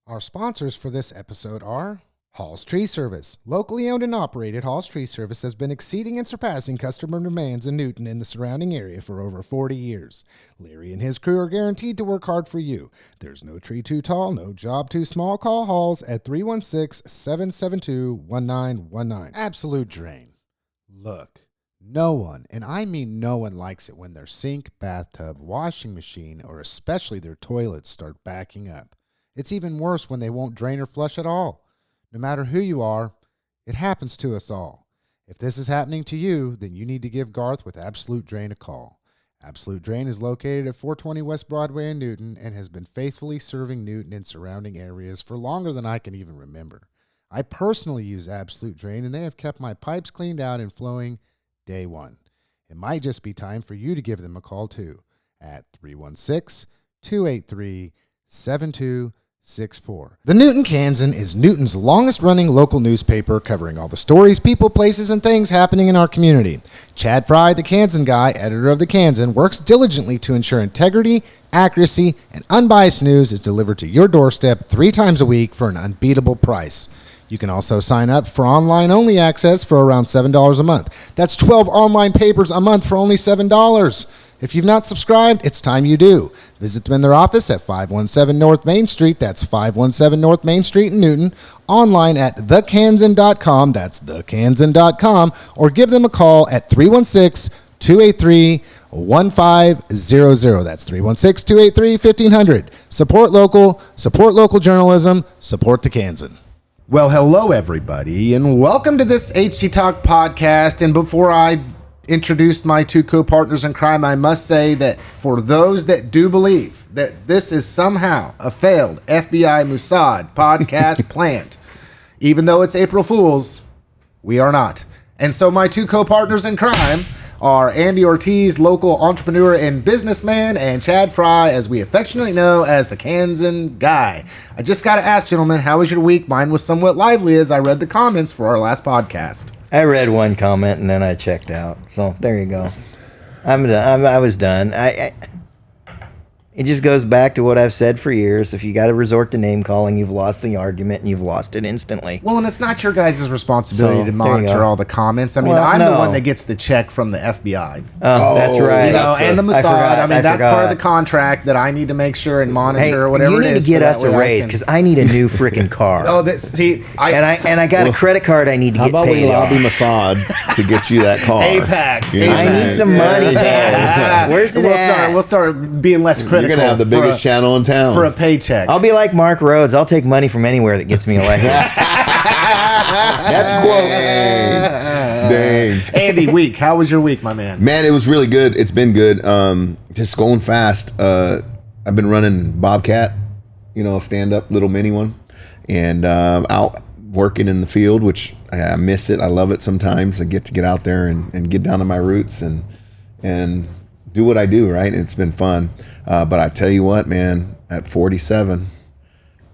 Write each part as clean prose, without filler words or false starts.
Our sponsors for this episode are Hall's Tree Service. Locally owned and operated, Hall's Tree Service has been exceeding and surpassing customer demands in Newton and the surrounding area for over 40 years. Larry and his crew are guaranteed to work hard for you. There's no tree too tall, no job too small. Call Hall's at 316-772-1919. Absolute drain. Look, no one, and I mean no one, likes it when their sink, bathtub, washing machine, or especially their toilets start backing up. It's even worse when they won't drain or flush at all. No matter who you are, it happens to us all. If this is happening to you, then you need to give Garth with Absolute Drain a call. Absolute Drain is located at 420 West Broadway in Newton and has been faithfully serving Newton and surrounding areas for longer than I can even remember. I personally use Absolute Drain, and they have kept my pipes cleaned out and flowing day one. It might just be time for you to give them a call too at 316-283-7264. The Newton Kansan is Newton's longest-running local newspaper covering all the stories, people, places, and things happening in our community. Chad Fry, the Kansan guy, editor of the Kansan, works diligently to ensure integrity, accuracy, and unbiased news is delivered to your doorstep 3 times a week for an unbeatable price. You can also sign up for online-only access for around $7 a month. That's 12 online papers a month for only $7. If you've not subscribed, it's time you do. Visit them in their office at 517 North Main Street. That's 517 North Main Street in Newton. Online at thekansan.com. That's thekansan.com. Or give them a call at 316-283-1500. That's 316-283-1500. Support local journalism, support the Kansan. Well, hello, everybody, and welcome to this HCTalk podcast. And before I introduce my 2 co-partners in crime, I must say that for those that do believe that this is somehow a failed FBI Mossad podcast plant, even though it's April Fool's, we are not. And so my 2 co-partners in crime are Andy Ortiz, local entrepreneur and businessman, and Chad Fry, as we affectionately know as the Kansan guy. I just got to ask, gentlemen, how was your week? Mine was somewhat lively as I read the comments for our last podcast. I read one comment and then I checked out. So there you go. I'm done. I was done. It just goes back to what I've said for years. If you got to resort to name calling, you've lost the argument and you've lost it instantly. Well, and it's not your guys' responsibility to monitor all the comments. I mean, I'm the one that gets the check from the FBI. Oh, that's right. You know, and the Mossad. I mean, that's part of the contract that I need to make sure and monitor or whatever it is. You need to get us a raise because I need a new freaking car. I got a credit card I need to get paid. How about we lobby Mossad to get you that car? APAC. I need some money, man. Where's it at? We'll start being less critical. You're going to have the biggest channel in town. For a paycheck. I'll be like Mark Rhodes. I'll take money from anywhere that gets me elected. That's quote. Dang. Andy, week. How was your week, my man? Man, it was really good. It's been good. Just going fast. I've been running Bobcat, stand-up little mini one. And out working in the field, which I miss it. I love it sometimes. I get to get out there and get down to my roots and do what I do, right? It's been fun. But I tell you what, man, at 47,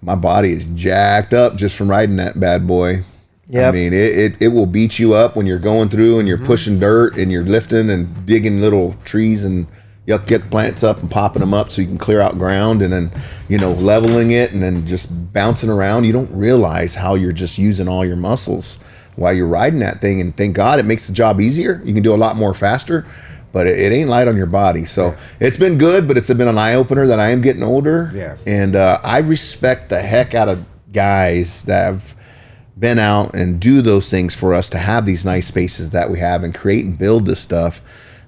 my body is jacked up just from riding that bad boy. Yep. I mean, it will beat you up when you're going through and you're pushing dirt and you're lifting and digging little trees and get plants up and popping them up so you can clear out ground and then, leveling it and then just bouncing around. You don't realize how you're just using all your muscles while you're riding that thing. And thank God it makes the job easier. You can do a lot more faster. But it ain't light on your body. So It's been good, but it's been an eye-opener that I am getting older. Yeah. And I respect the heck out of guys that have been out and do those things for us to have these nice spaces that we have and create and build this stuff.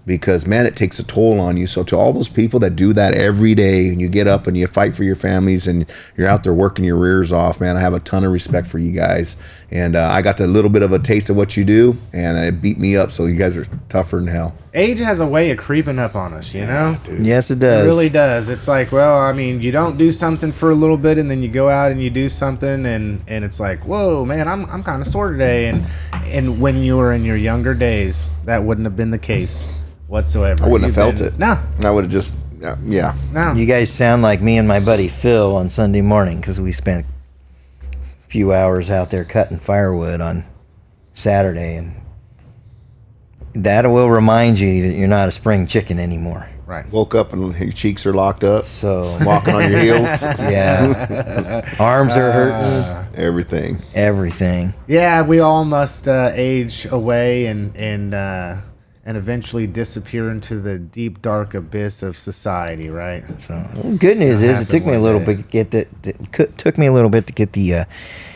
Because, man, it takes a toll on you. So to all those people that do that every day and you get up and you fight for your families and you're out there working your rears off, man, I have a ton of respect for you guys. And I got a little bit of a taste of what you do, and it beat me up. So you guys are tougher than hell. Age has a way of creeping up on us, you know? Dude. Yes, it does. It really does. It's like, well, I mean, you don't do something for a little bit, and then you go out and you do something, and it's like, whoa, man, I'm kind of sore today. And when you were in your younger days, that wouldn't have been the case whatsoever. I wouldn't have felt it. No. I would have just, yeah. No. You guys sound like me and my buddy Phil on Sunday morning because we spent a few hours out there cutting firewood on Saturday, and that will remind you that you're not a spring chicken anymore. Right. Woke up and your cheeks are locked up. So Walking on your heels. yeah, arms are hurting. Everything. Yeah, we all must age away and eventually disappear into the deep dark abyss of society, right? So good news is it took me a little bit to get the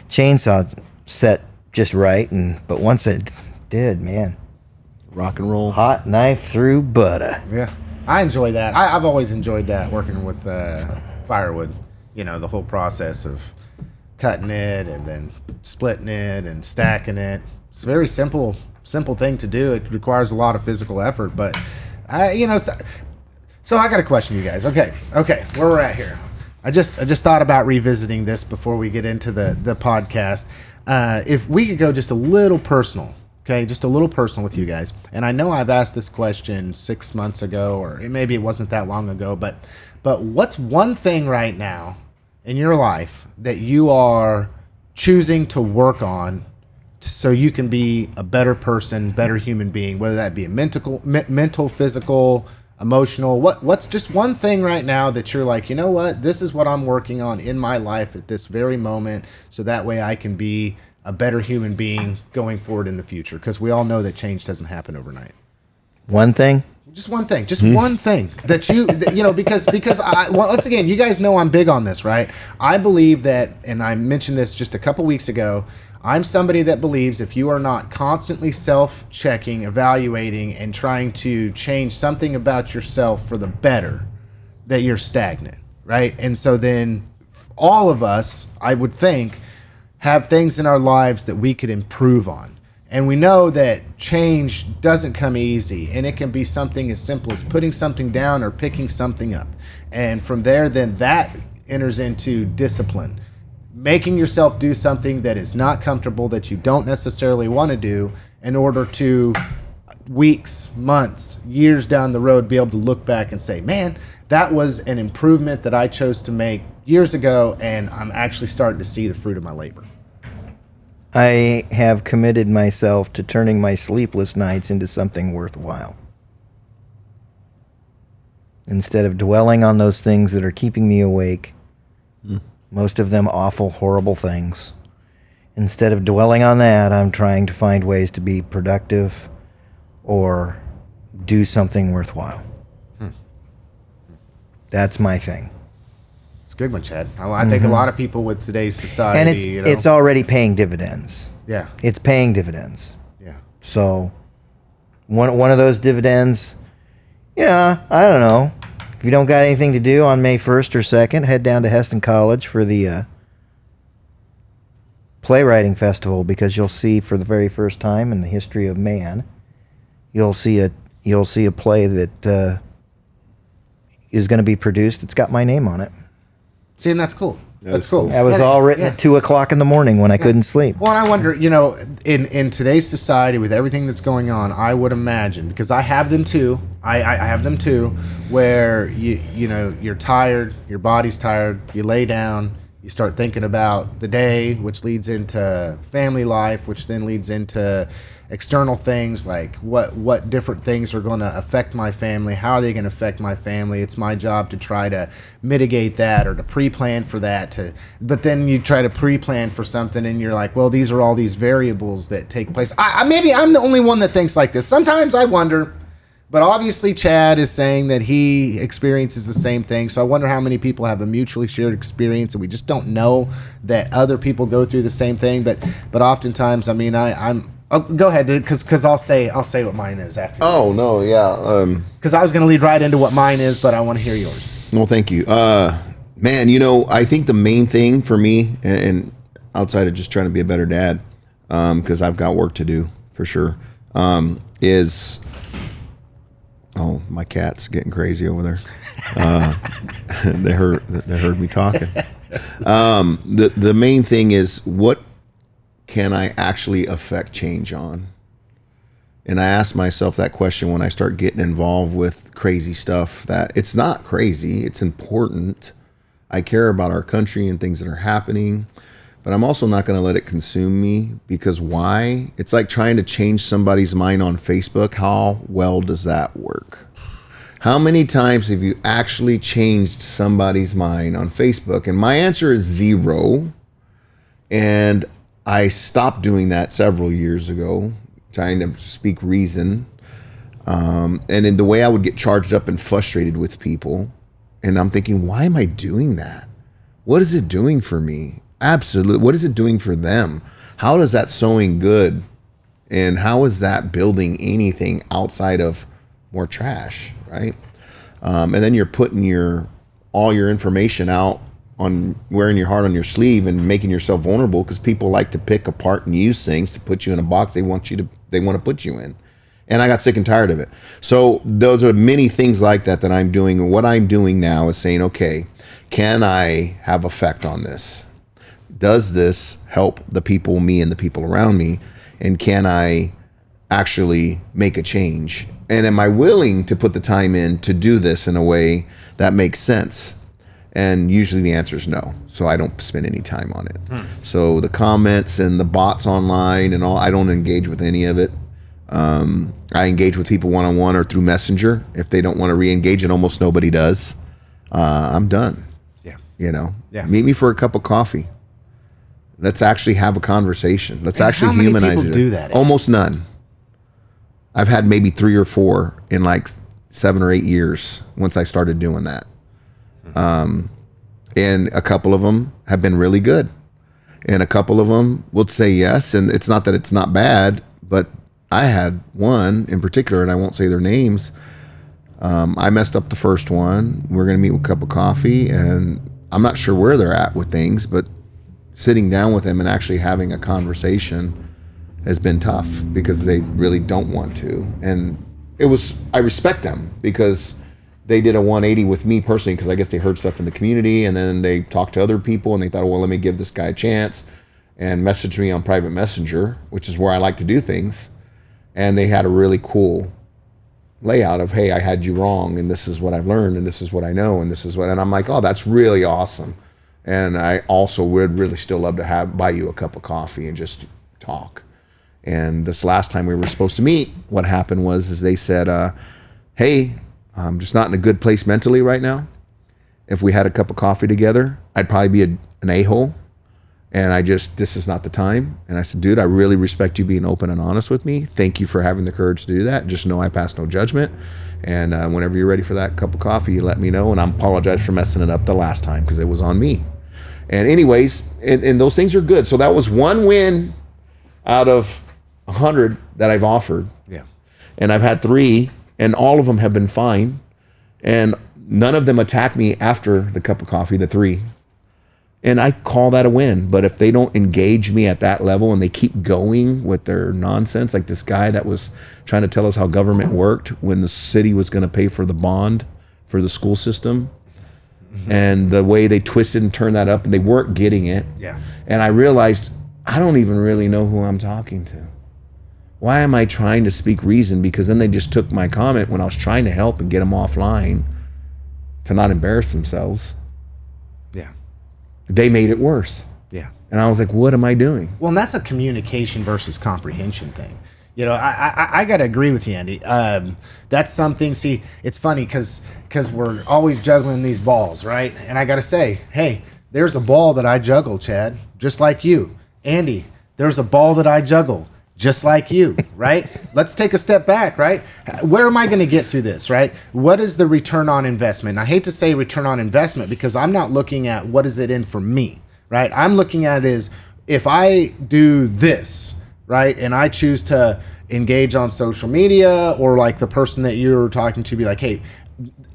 chainsaw set just right, but once it did, man, Rock and roll. hot knife through butter. Yeah, I enjoy that. I've always enjoyed that, working with firewood. You know, the whole process of cutting it and then splitting it and stacking it. It's a very simple thing to do. It requires a lot of physical effort, but so I got a question, you guys. Okay, where we're at here. I just thought about revisiting this before we get into the podcast. If we could go just a little personal, okay, just a little personal with you guys. And I know I've asked this question 6 months ago, or maybe it wasn't that long ago, but what's one thing right now in your life that you are choosing to work on so you can be a better person, better human being, whether that be a mental, physical, emotional? What's just one thing right now that you're like, you know what, this is what I'm working on in my life at this very moment, so that way I can be a better human being going forward in the future? Because we all know that change doesn't happen overnight. One thing. Just one thing, one thing that because once again, you guys know I'm big on this, right? I believe that, and I mentioned this just a couple weeks ago, I'm somebody that believes if you are not constantly self-checking, evaluating, and trying to change something about yourself for the better, that you're stagnant, right? And so then all of us, I would think, have things in our lives that we could improve on. And we know that change doesn't come easy, and it can be something as simple as putting something down or picking something up. And from there, then that enters into discipline. Making yourself do something that is not comfortable, that you don't necessarily want to do, in order to weeks, months, years down the road be able to look back and say, man, that was an improvement that I chose to make years ago, and I'm actually starting to see the fruit of my labor. I have committed myself to turning my sleepless nights into something worthwhile. Instead of dwelling on those things that are keeping me awake, most of them awful, horrible things. Instead of dwelling on that, I'm trying to find ways to be productive or do something worthwhile. That's my thing. It's a good one, Chad. I think a lot of people with today's society, and it's already paying dividends. Yeah. It's paying dividends. Yeah. So one of those dividends, I don't know. If you don't got anything to do on May 1st or 2nd, head down to Heston College for the playwriting festival, because you'll see for the very first time in the history of man, you'll see a play that is going to be produced. It's got my name on it. See, and that's cool. That's cool. That was all written at 2 o'clock in the morning when I couldn't sleep. Well, and I wonder, in today's society with everything that's going on, I would imagine, because I have them too. I have them too, where you're tired, your body's tired, you lay down, you start thinking about the day, which leads into family life, which then leads into external things like what different things are going to affect my family, how are they going to affect my family. It's my job to try to mitigate that or to pre-plan for that. But then you try to pre-plan for something and you're like, well, these are all these variables that take place. Maybe I'm the only one that thinks like this. Sometimes I wonder, but obviously Chad is saying that he experiences the same thing. So I wonder how many people have a mutually shared experience and we just don't know that other people go through the same thing. But oftentimes, I mean, I'm go ahead, dude, because I'll say what mine is after. Oh, no, yeah. Because I was going to lead right into what mine is, but I want to hear yours. Well, thank you. Man, I think the main thing for me, and outside of just trying to be a better dad, because I've got work to do, for sure, is... Oh, my cat's getting crazy over there. They heard me talking. The main thing is, what can I actually affect change on? And I ask myself that question when I start getting involved with crazy stuff. That it's not crazy, it's important. I care about our country and things that are happening, but I'm also not going to let it consume me, because why? It's like trying to change somebody's mind on Facebook. How well does that work? How many times have you actually changed somebody's mind on Facebook? And my answer is 0. And I stopped doing that several years ago, trying to speak reason. And in the way I would get charged up and frustrated with people. And I'm thinking, why am I doing that? What is it doing for me? Absolutely. What is it doing for them? How is that sowing good? And how is that building anything outside of more trash, right? And then you're putting all your information out on wearing your heart on your sleeve and making yourself vulnerable, because people like to pick apart and use things to put you in a box they want to put you in. And I got sick and tired of it. So those are many things like that I'm doing. And what I'm doing now is saying, okay, can I have effect on this? Does this help the people, me and the people around me? And can I actually make a change? And am I willing to put the time in to do this in a way that makes sense? And usually the answer is no. So I don't spend any time on it. So the comments and the bots online and all, I don't engage with any of it. I engage with people one-on-one or through Messenger. If they don't want to re-engage, and almost nobody does, I'm done. Yeah. Yeah. Meet me for a cup of coffee. Let's actually have a conversation. Let's actually humanize it. How many people do that? Almost none. I've had maybe 3 or 4 in like 7 or 8 years once I started doing that. And a couple of them have been really good. And a couple of them will say yes. And it's not that it's not bad, but I had one in particular, and I won't say their names. I messed up the first one. We're going to meet with a cup of coffee, and I'm not sure where they're at with things, but sitting down with them and actually having a conversation has been tough because they really don't want to. And I respect them because they did a 180 with me personally, because I guess they heard stuff in the community, and then they talked to other people and they thought, well, let me give this guy a chance, and messaged me on private messenger, which is where I like to do things. And they had a really cool layout of, hey, I had you wrong, and this is what I've learned, and this is what I know, and this is what, and I'm like, oh, that's really awesome. And I also would really still love to buy you a cup of coffee and just talk. And this last time we were supposed to meet, what happened was they said, hey, I'm just not in a good place mentally right now. If we had a cup of coffee together, I'd probably be an a-hole. And this is not the time. And I said, dude, I really respect you being open and honest with me. Thank you for having the courage to do that. Just know I pass no judgment. And whenever you're ready for that cup of coffee, you let me know. And I apologize for messing it up the last time because it was on me. And anyways, and those things are good. So that was one win out of 100 that I've offered. Yeah. And I've had 3, and all of them have been fine. And none of them attack me after the cup of coffee, the 3. And I call that a win. But if they don't engage me at that level and they keep going with their nonsense, like this guy that was trying to tell us how government worked when the city was going to pay for the bond for the school system, and the way they twisted and turned that up, and they weren't getting it. Yeah. And I realized I don't even really know who I'm talking to. Why am I trying to speak reason? Because then they just took my comment when I was trying to help and get them offline to not embarrass themselves. Yeah. They made it worse. Yeah. And I was like, what am I doing? Well, and that's a communication versus comprehension thing. I got to agree with you, Andy. That's something, see, it's funny because we're always juggling these balls, right? And I got to say, hey, there's a ball that I juggle, Chad, just like you. Andy, there's a ball that I juggle, just like you, right? Let's take a step back, right? Where am I going to get through this, right? What is the return on investment? And I hate to say return on investment because I'm not looking at what is it in for me, right? I'm looking at it as if I do this, right, and I choose to engage on social media, or like the person that you're talking to be like, hey,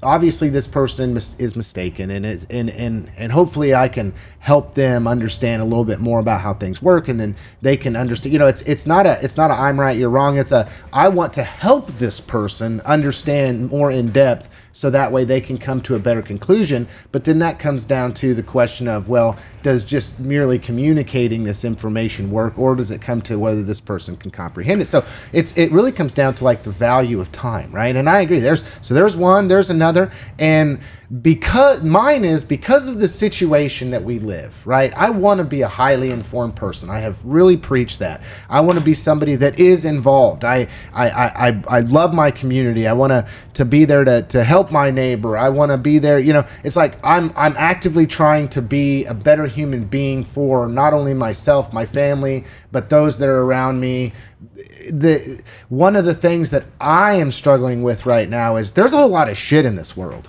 obviously this person is mistaken, and hopefully I can help them understand a little bit more about how things work, and then they can understand. It's not a I'm right, you're wrong. It's a I want to help this person understand more in depth, so that way they can come to a better conclusion. But then that comes down to the question of, well, does just merely communicating this information work, or does it come to whether this person can comprehend it? So it really comes down to like the value of time, right? And I agree. There's one, there's another, and because of the situation that we live, right? I want to be a highly informed person. I have really preached that. I want to be somebody that is involved. I love my community. I want to be there to help my neighbor. I want to be there. It's like I'm actively trying to be a better human being for not only myself, my family, but those that are around me. One of the things that I am struggling with right now is there's a whole lot of shit in this world.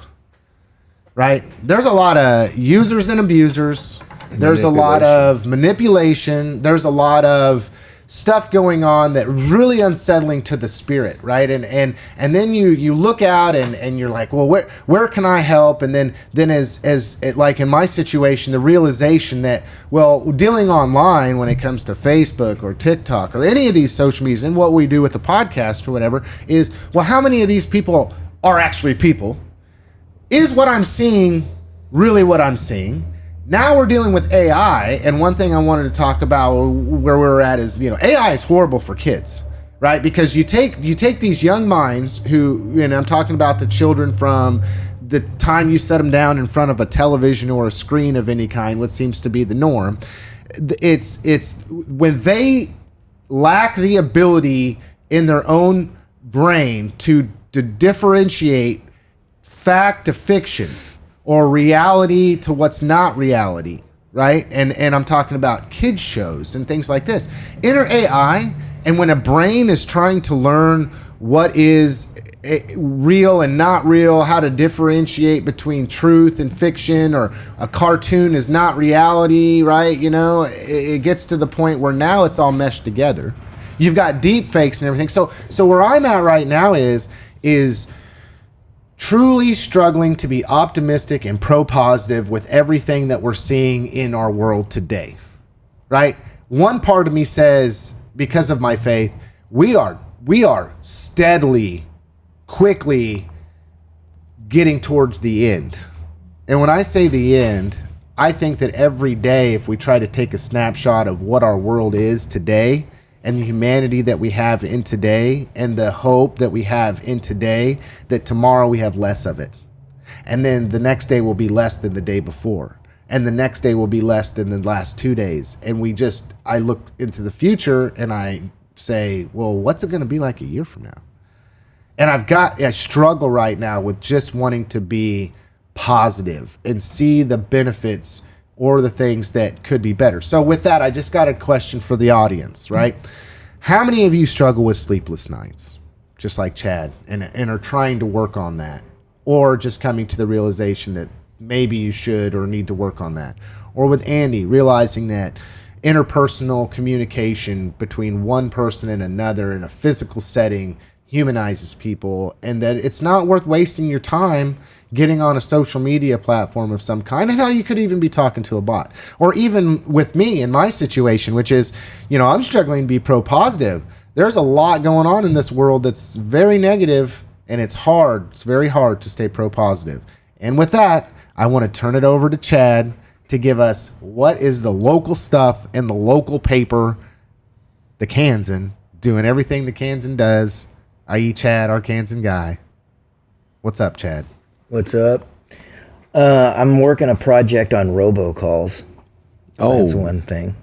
Right? There's a lot of users and abusers. There's a lot of manipulation. There's a lot of stuff going on that really unsettling to the spirit, right? And then you look out and you're like, well, where can I help? And then as like in my situation, the realization that, well, dealing online when it comes to Facebook or TikTok or any of these social medias and what we do with the podcast or whatever is, well, how many of these people are actually people? Is what I'm seeing really what I'm seeing? Now we're dealing with AI, and one thing I wanted to talk about where we're at is, AI is horrible for kids, right? Because you take these young minds who, I'm talking about the children from the time you set them down in front of a television or a screen of any kind, what seems to be the norm. It's when they lack the ability in their own brain to differentiate fact to fiction or reality to what's not reality, right? And I'm talking about kids shows and things like this. Enter AI, and when a brain is trying to learn what is real and not real, how to differentiate between truth and fiction, or a cartoon is not reality, right? It gets to the point where now it's all meshed together. You've got deep fakes and everything. So where I'm at right now is truly struggling to be optimistic and pro-positive with everything that we're seeing in our world today, right? One part of me says, because of my faith, we are steadily, quickly getting towards the end. And when I say the end, I think that every day, if we try to take a snapshot of what our world is today, and the humanity that we have in today, and the hope that we have in today, that tomorrow we have less of it. And then the next day will be less than the day before. And the next day will be less than the last 2 days. And I look into the future and I say, well, what's it going to be like a year from now? And I've got a struggle right now with just wanting to be positive and see the benefits or the things that could be better. So with that, I just got a question for the audience, right? How many of you struggle with sleepless nights, just like Chad, and are trying to work on that? Or just coming to the realization that maybe you should or need to work on that? Or with Andy, realizing that interpersonal communication between one person and another in a physical setting humanizes people, and that it's not worth wasting your time getting on a social media platform of some kind, and how you could even be talking to a bot. Or even with me in my situation, which is, I'm struggling to be pro-positive. There's a lot going on in this world that's very negative, and it's very hard to stay pro-positive. And with that, I want to turn it over to Chad to give us what is the local stuff in the local paper, the Kansan, doing everything the Kansan does, i.e. Chad, our Kansan guy. What's up, Chad? What's up? I'm working a project on robocalls. Oh. That's one thing.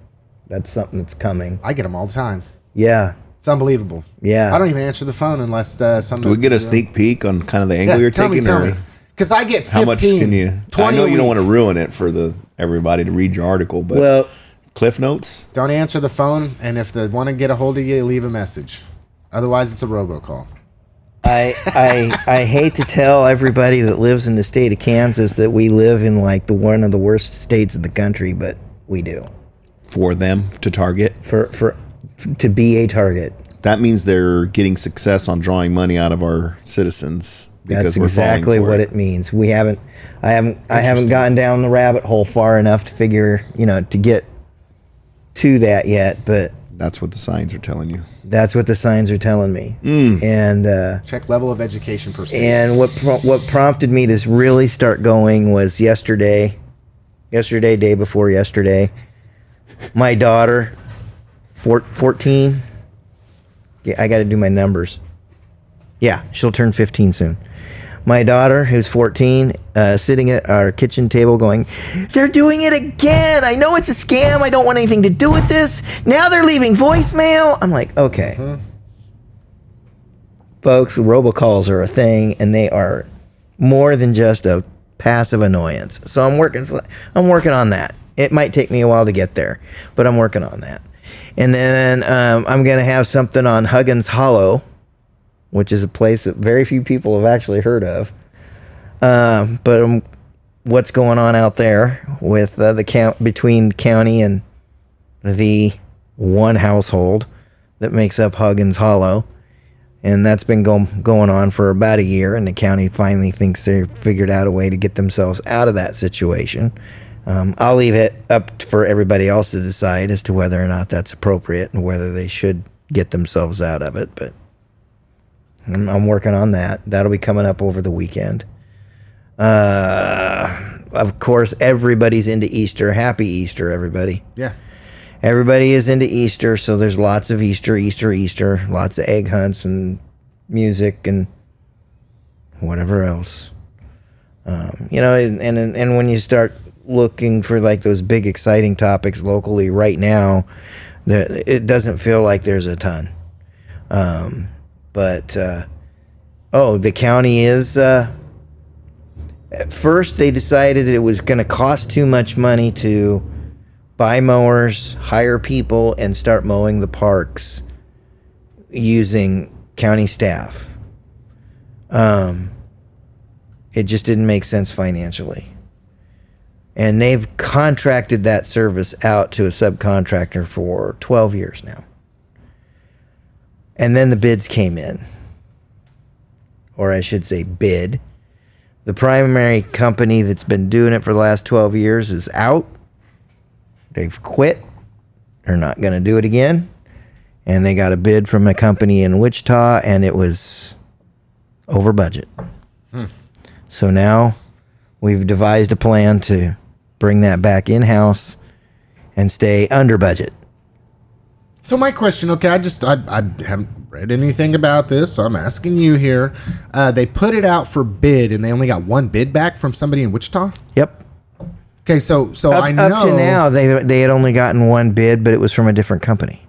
That's something that's coming. I get them all the time. Yeah. It's unbelievable. Yeah. I don't even answer the phone unless something. Do we get a sneak peek on kind of the angle you're taking? Tell me. Because I get 15, how much can you? 20 I know you don't want to week. ruin it for everybody to read your article, but Cliff Notes. Don't answer the phone, and if they want to get a hold of you, leave a message. Otherwise, it's a robocall. I hate to tell everybody that lives in the state of Kansas that we live in like one of the worst states in the country, but we do. For them to target? To be a target. That means they're getting success on drawing money out of our citizens. That's exactly what it means. I haven't gotten down the rabbit hole far enough to figure, to get to that yet, but that's what the signs are telling you. That's what the signs are telling me. And check level of education percent. And what prompted me to really start going was yesterday, day before yesterday, my daughter, 14. Yeah, I got to do my numbers. Yeah, she'll turn 15 soon. My daughter, who's 14, sitting at our kitchen table going, "They're doing it again. I know it's a scam. I don't want anything to do with this. Now they're leaving voicemail." I'm like, okay. Folks, robocalls are a thing, and they are more than just a passive annoyance. So I'm working on that. It might take me a while to get there, but I'm working on that. And then I'm going to have something on Huggins Hollow, which is a place that very few people have actually heard of. But what's going on out there with between county and the one household that makes up Huggins Hollow. And that's been going on for about a year, and the county finally thinks they've figured out a way to get themselves out of that situation. I'll leave it up for everybody else to decide as to whether or not that's appropriate and whether they should get themselves out of it. But I'm working on that. That'll be coming up over the weekend. Of course, everybody's into Easter. Happy Easter, everybody. Yeah. Everybody is into Easter, so there's lots of Easter, lots of egg hunts and music and whatever else. And when you start looking for like those big exciting topics locally right now, it doesn't feel like there's a ton. The county is... at first, they decided it was going to cost too much money to buy mowers, hire people, and start mowing the parks using county staff. It just didn't make sense financially. And they've contracted that service out to a subcontractor for 12 years now. And then the bids came in. Or I should say bid. The primary company that's been doing it for the last 12 years is out. They've quit. They're not going to do it again. And they got a bid from a company in Wichita, and it was over budget. So now we've devised a plan to bring that back in-house and stay under budget. So my question, okay, I haven't read anything about this, so I'm asking you here. They put it out for bid, and they only got one bid back from somebody in Wichita? Yep. Okay, so I know... Up to now, they had only gotten one bid, but it was from a different company.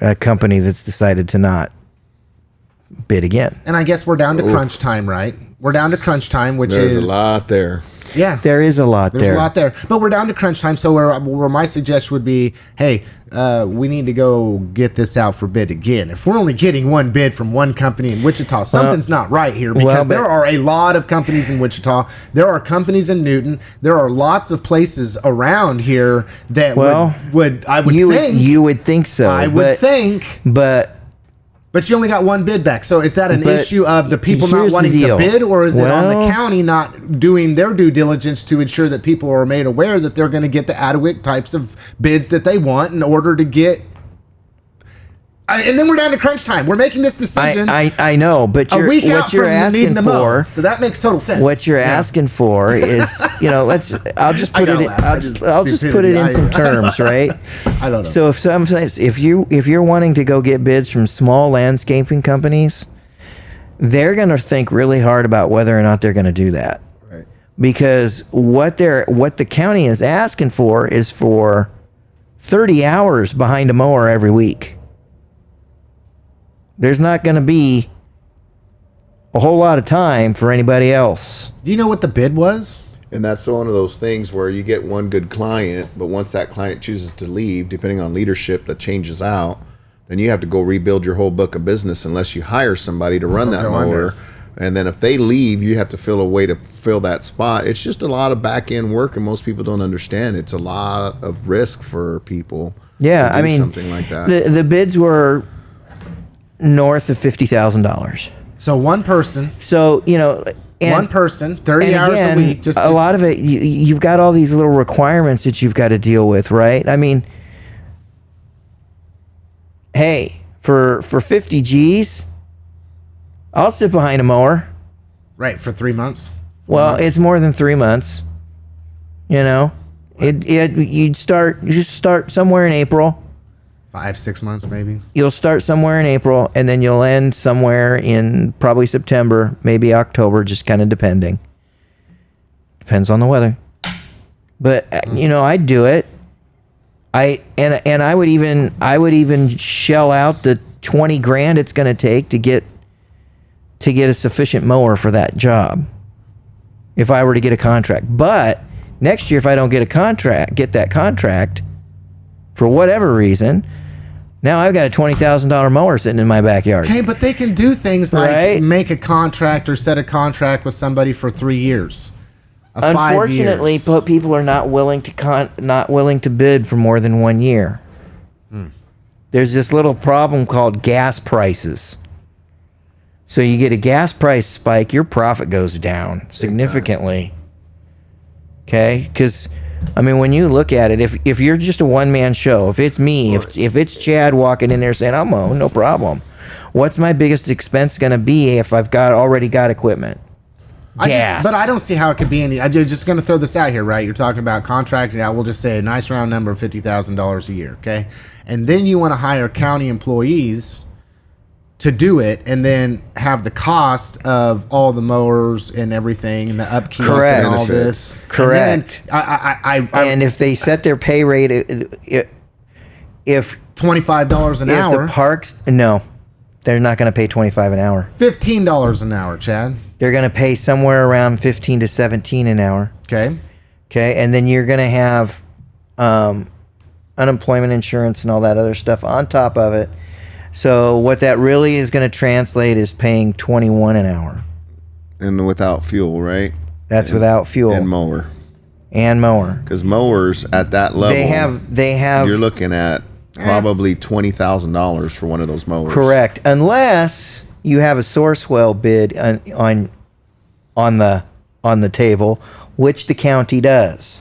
A company that's decided to not bid again. And I guess we're down to crunch time, right? We're down to crunch time, which There's a lot there. Yeah. There is a lot There's a lot there. But we're down to crunch time, so where my suggestion would be, hey, we need to go get this out for bid again. If we're only getting one bid from one company in Wichita, something's not right here, because there are a lot of companies in Wichita. There are companies in Newton. There are lots of places around here that you would think so. I would think. But you only got one bid back. So is that an issue of the people not wanting to bid, or is it on the county not doing their due diligence to ensure that people are made aware that they're going to get the adequate types of bids that they want in order to get... and then we're down to crunch time. We're making this decision. I know, but what you're asking for... So that makes total sense. What you're asking for is, I'll just put it in some terms, right? I don't know. So if you're wanting to go get bids from small landscaping companies, they're going to think really hard about whether or not they're going to do that. Right. Because what the county is asking for is for 30 hours behind a mower every week. There's not going to be a whole lot of time for anybody else. Do you know what the bid was? And that's one of those things where you get one good client, but once that client chooses to leave, depending on leadership that changes out, then you have to go rebuild your whole book of business unless you hire somebody to run that mower. And then if they leave, you have to fill a way to fill that spot. It's just a lot of back end work, and most people don't understand. It's a lot of risk for people. Yeah, to do something like that. The bids were north of $50,000. So one person. So, one person, 30 hours a week. Just a lot of it, you've got all these little requirements that you've got to deal with, right? I mean, hey, for 50 G's, I'll sit behind a mower. Right, for 3 months. It's more than 3 months. You'd start somewhere in April. 5-6 months maybe. You'll start somewhere in April, and then you'll end somewhere in probably September, maybe October, just kind of depending. Depends on the weather. But I'd do it. I would even shell out the $20,000 it's going to take to get a sufficient mower for that job. If I were to get a contract. But next year, if I don't get that contract, for whatever reason, now I've got a $20,000 mower sitting in my backyard. Okay, but they can do things like Right? make a contract or set a contract with somebody for 3 years. 5 Unfortunately, years. people are not willing to bid for more than 1 year. There's this little problem called gas prices. So you get a gas price spike, your profit goes down significantly. Okay? Because, when you look at it, if you're just a one-man show, if it's me, if it's Chad walking in there saying, I'm no problem. What's my biggest expense going to be if I've already got equipment? Gas. But I don't see how it could be any. I'm just going to throw this out here, right? You're talking about contracting out. We'll just say a nice round number of $50,000 a year, okay? And then you want to hire county employees to do it, and then have the cost of all the mowers and everything, and the upkeep Correct. and all this. Correct. And then And if they set their pay rate, if $25 an hour, the parks, no, they're not going to pay $25 an hour. $15 an hour, Chad. They're going to pay somewhere around $15 to $17 an hour. Okay. Okay, and then you're going to have unemployment insurance and all that other stuff on top of it. So what that really is going to translate is paying $21 an hour. And without fuel, right? That's without fuel And mower. Because mowers at that level, they have. you're looking at probably $20,000 for one of those mowers. Correct, unless you have a Sourcewell bid on the table, which the county does.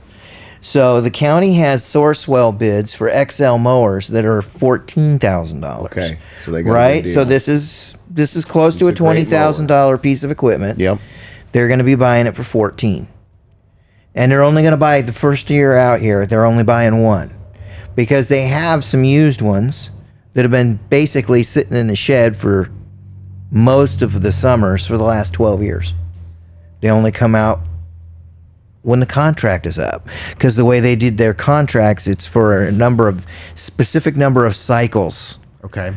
So the county has Sourcewell bids for XL mowers that are $14,000. Okay, so they got a right. good deal. So this is close to a It's a great $20,000 piece of equipment. Yep. They're going to be buying it for $14,000, and they're only going to buy the first year out here. They're only buying one because they have some used ones that have been basically sitting in the shed for most of the summers for the last 12 years. They only come out when the contract is up, because the way they did their contracts, it's for a specific number of cycles. Okay.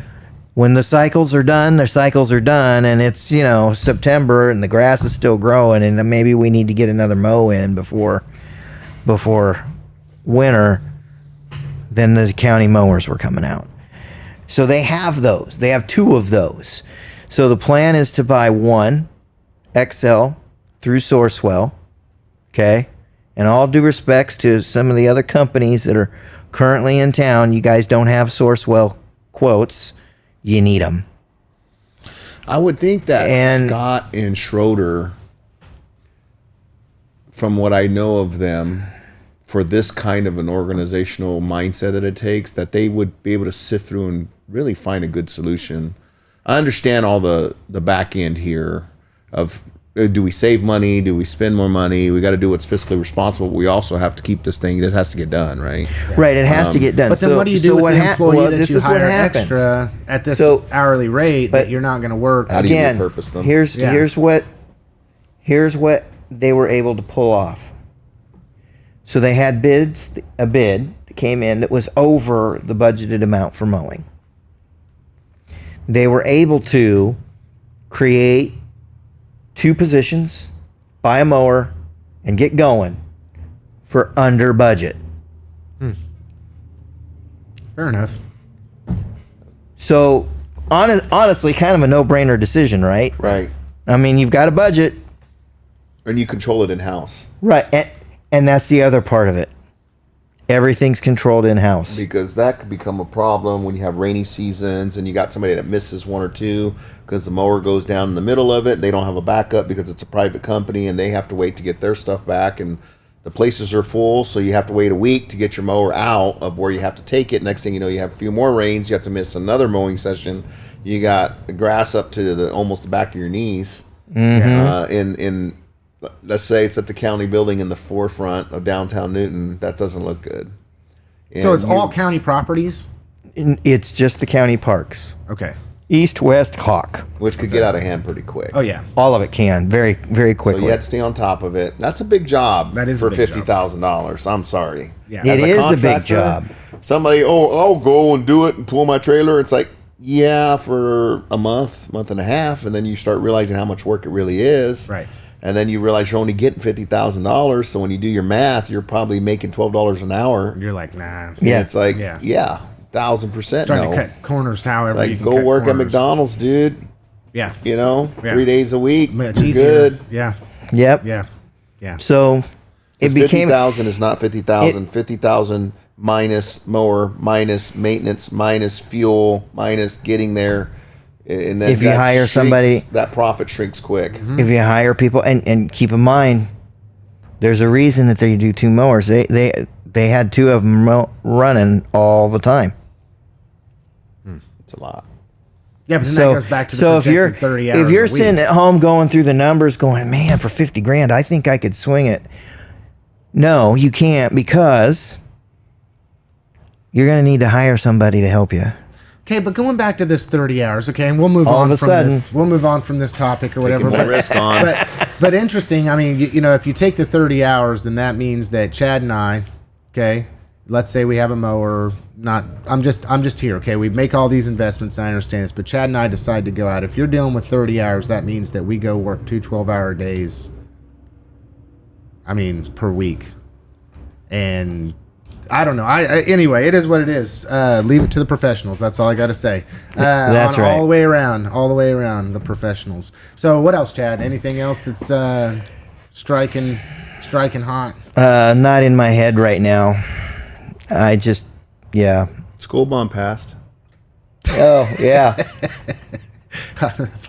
When the cycles are done, their cycles are done, and it's September and the grass is still growing, and maybe we need to get another mow in before winter. Then the county mowers were coming out, so they have those. They have two of those. So the plan is to buy one XL through Sourcewell. Okay, and all due respects to some of the other companies that are currently in town, you guys don't have Sourcewell quotes. You need them. I would think that Scott and Schroeder, from what I know of them, for this kind of an organizational mindset that it takes, that they would be able to sift through and really find a good solution. I understand all the back end here of, do we save money? Do we spend more money? We got to do what's fiscally responsible. But we also have to keep this thing. This has to get done, right? Right, it has to get done. But then what do you do with the employee that you hire extra at this hourly rate that you're not going to work? How do you repurpose them? Here's what they were able to pull off. So they had a bid that came in that was over the budgeted amount for mowing. They were able to create 2 positions, buy a mower, and get going for under budget. Fair enough. So, honestly, kind of a no-brainer decision, right? Right. I mean, you've got a budget. And you control it in-house. Right, and that's the other part of it. Everything's controlled in-house. Because that could become a problem when you have rainy seasons and you got somebody that misses 1 or 2 because the mower goes down in the middle of it. They don't have a backup because it's a private company and they have to wait to get their stuff back, and the places are full, so you have to wait a week to get your mower out of where you have to take it. Next thing you know, you have a few more rains. You have to miss another mowing session. You got the grass up to almost the back of your knees. In let's say it's at the county building in the forefront of downtown Newton. That doesn't look good. So it's all county properties? It's just the county parks. Okay. East, west, hawk. Which could get out of hand pretty quick. Oh yeah. All of it can very, very quickly. So you have to stay on top of it. That's a big job. That is for a big $50,000. I'm sorry. Yeah. It As is a big contractor, job. Somebody, I'll go and do it and pull my trailer. It's like, yeah, for a month and a half, and then you start realizing how much work it really is. Right. And then you realize you're only getting $50,000. So when you do your math, you're probably making $12 an hour. You're like, nah. Yeah. And it's like, Yeah. 1,000% Trying no. to cut corners however Like, you can go cut work at corners. McDonald's, dude. Yeah. You know, Yeah. 3 days a week. It's You're easier. good. Yeah. Yep. Yeah. Yeah. So it became 50,000 is not 50,000. 50,000 minus mower, minus maintenance, minus fuel, minus getting there. And then If you that hire shrinks- somebody- that profit shrinks quick. if you hire people and keep in mind, there's a reason that they do 2 mowers. They had 2 of them running all the time. It's a lot. Yeah, but then So that goes back to the so if you're 30 hours if you're a week. sitting at home going through the numbers, going, man, for 50 grand, I think I could swing it. No, you can't, because you're going to need to hire somebody to help you. Okay, but going back to this 30 hours, okay, and we'll move All on of a from sudden- this. We'll move on from this topic or whatever. Taking more risk on. But interesting. I mean, you know, if you take the 30 hours, then that means that Chad and I, okay, let's say we have a mower. I'm just here. Okay, we make all these investments. I understand this, but Chad and I decide to go out. If you're dealing with 30 hours, that means that we go work 2 12-hour days. I mean, per week, and I don't know. Anyway, it is what it is. Leave it to the professionals. That's all I got to say. That's right. All the way around, the professionals. So, what else, Chad? Anything else that's striking hot? Not in my head right now. Yeah. School bond passed. Oh, yeah.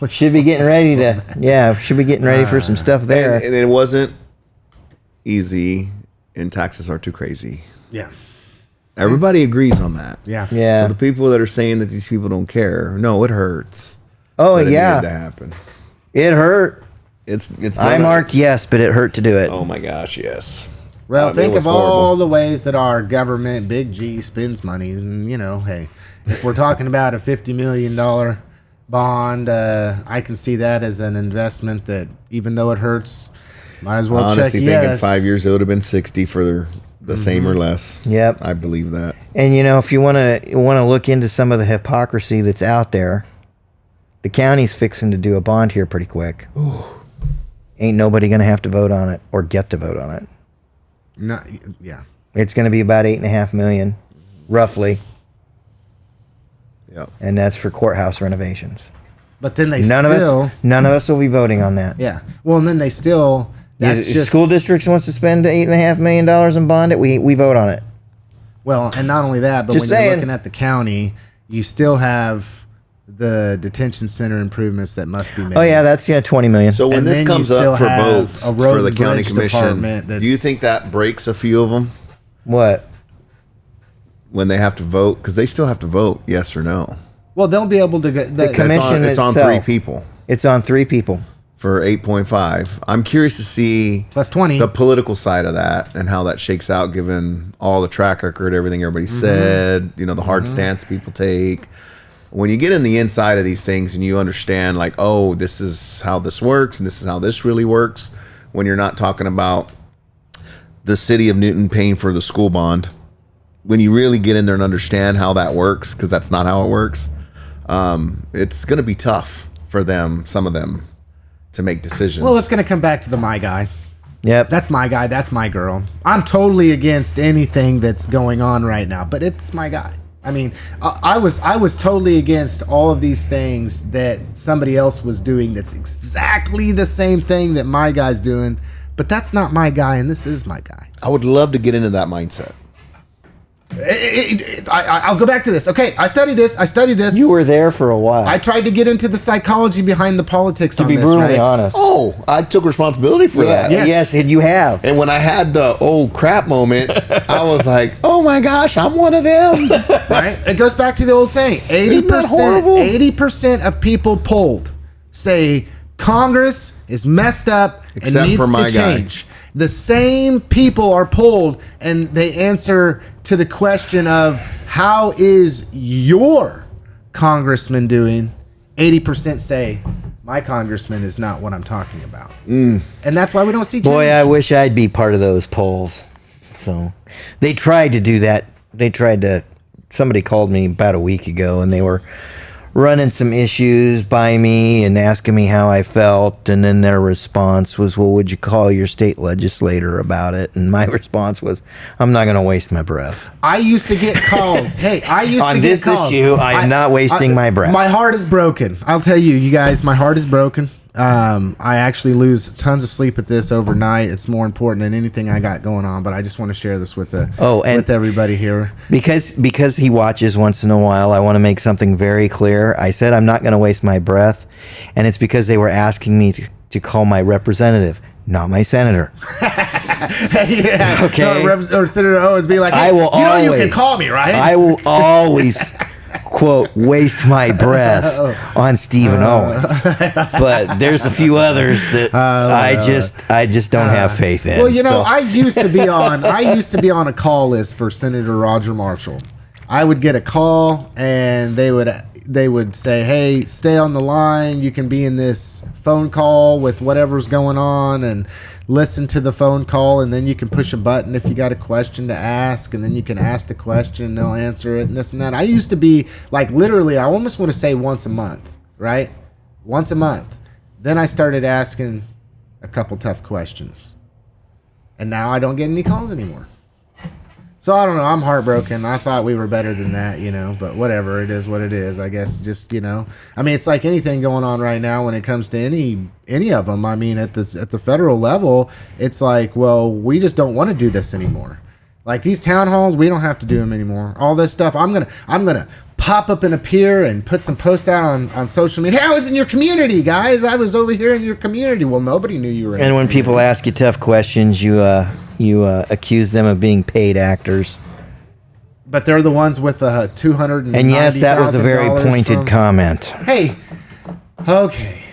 Should be getting ready for some stuff there. And it wasn't easy, and taxes are too crazy. Yeah, Everybody agrees on that. yeah, Yeah. So the people that are saying that these people don't care, no, it hurts. Oh, But it yeah. needed to happen. It hurt. It's. I gonna- marked yes, but it hurt to do it. Oh my gosh, yes. Well, It think was of all horrible. the ways that our government, Big G, spends money. And, you know, hey, if we're talking about a $50 million bond, I can see that as an investment that, even though it hurts, might as well I honestly check think in yes. 5 years it would have been 60 for the same or less. Yep. I believe that. And you know, if you want to look into some of the hypocrisy that's out there, the county's fixing to do a bond here pretty quick. Ain't nobody going to have to vote on it or get to vote on it. No, yeah. It's going to be about $8.5 million, roughly, Yep. and that's for courthouse renovations. But then they None still... of us will be voting on that. Yeah. Well, and then they still... That's If just... school districts wants to spend $8.5 million and bond it, we vote on it. Well, and not only that, but Just when you're saying. looking at the county, you still have the detention center improvements that must be made. Oh yeah, that's $20 million. So when And this then you comes still up for have votes a road for the and county bridge commission, department do you that's- think that breaks a few of them What? when they have to vote? Because they still have to vote yes or no. Well, they'll be able to get... The commission It's on itself. 3 people It's on 3 people. for 8.5. I'm curious to see Plus 20. the political side of that and how that shakes out, given all the track record, everything everybody said, you know, the hard stance people take. When you get in the inside of these things and you understand, like, oh, this is how this works and this is how this really works, when you're not talking about the city of Newton paying for the school bond, when you really get in there and understand how that works, because that's not how it works, it's going to be tough for them, some of them, to make decisions. Well, it's going to come back to the my guy. Yep. That's my guy. That's my girl. I'm totally against anything that's going on right now, but it's my guy. I mean, I was totally against all of these things that somebody else was doing that's exactly the same thing that my guy's doing, but that's not my guy, and this is my guy. I would love to get into that mindset. I'll go back to this. Okay, I studied this. You were there for a while. I tried to get into the psychology behind the politics to on be this, brutally right? honest. Oh, I took responsibility for that. Yes. Yes, and you have. And when I had the old crap moment, I was like, oh my gosh, I'm one of them. Right? It goes back to the old saying. Isn't that horrible? 80% of people polled say Congress is messed up Except and needs for my to guy. change. The same people are polled and they answer to the question of how is your congressman doing? 80% say my congressman is not what I'm talking about. And that's why we don't see change. Boy, I wish I'd be part of those polls. So they tried to do that. Somebody called me about a week ago, and they were running some issues by me and asking me how I felt, and then their response was, well, would you call your state legislator about it? And my response was, I'm not going to waste my breath. I used to get calls. Hey, I used on to get calls. On this issue, I am not wasting my breath. My heart is broken. I'll tell you guys, my heart is broken. I actually lose tons of sleep at this overnight. It's more important than anything I got going on, but I just want to share this with with everybody here. Because he watches once in a while, I want to make something very clear. I said I'm not going to waste my breath, and it's because they were asking me to call my representative, not my senator. Yeah. Okay. No, or Senator Owens be like, hey, you can call me, right? I will always quote waste my breath on Stephen Owens, but there's a few others that I just don't have faith in. Well, I used to be on a call list for Senator Roger Marshall. I would get a call and they would say, hey, stay on the line, you can be in this phone call with whatever's going on and listen to the phone call, and then you can push a button if you got a question to ask, and then you can ask the question and they'll answer it and this and that. I used to be like, literally, I almost want to say once a month, right? Once a month. Then I started asking a couple tough questions, and now I don't get any calls anymore. So I don't know. I'm heartbroken. I thought we were better than that, but whatever. It is what it is. I guess just, I mean, it's like anything going on right now when it comes to any of them. I mean, at the federal level, it's like, well, we just don't want to do this anymore. Like these town halls, we don't have to do them anymore. All this stuff, I'm gonna pop up and appear and put some posts out on social media. Hey, I was in your community, guys. I was over here in your community. Well, nobody knew you were. And when people ask you tough questions, you accuse them of being paid actors. But they're the ones with the $290,000. And yes, that was a very pointed comment. Hey, okay.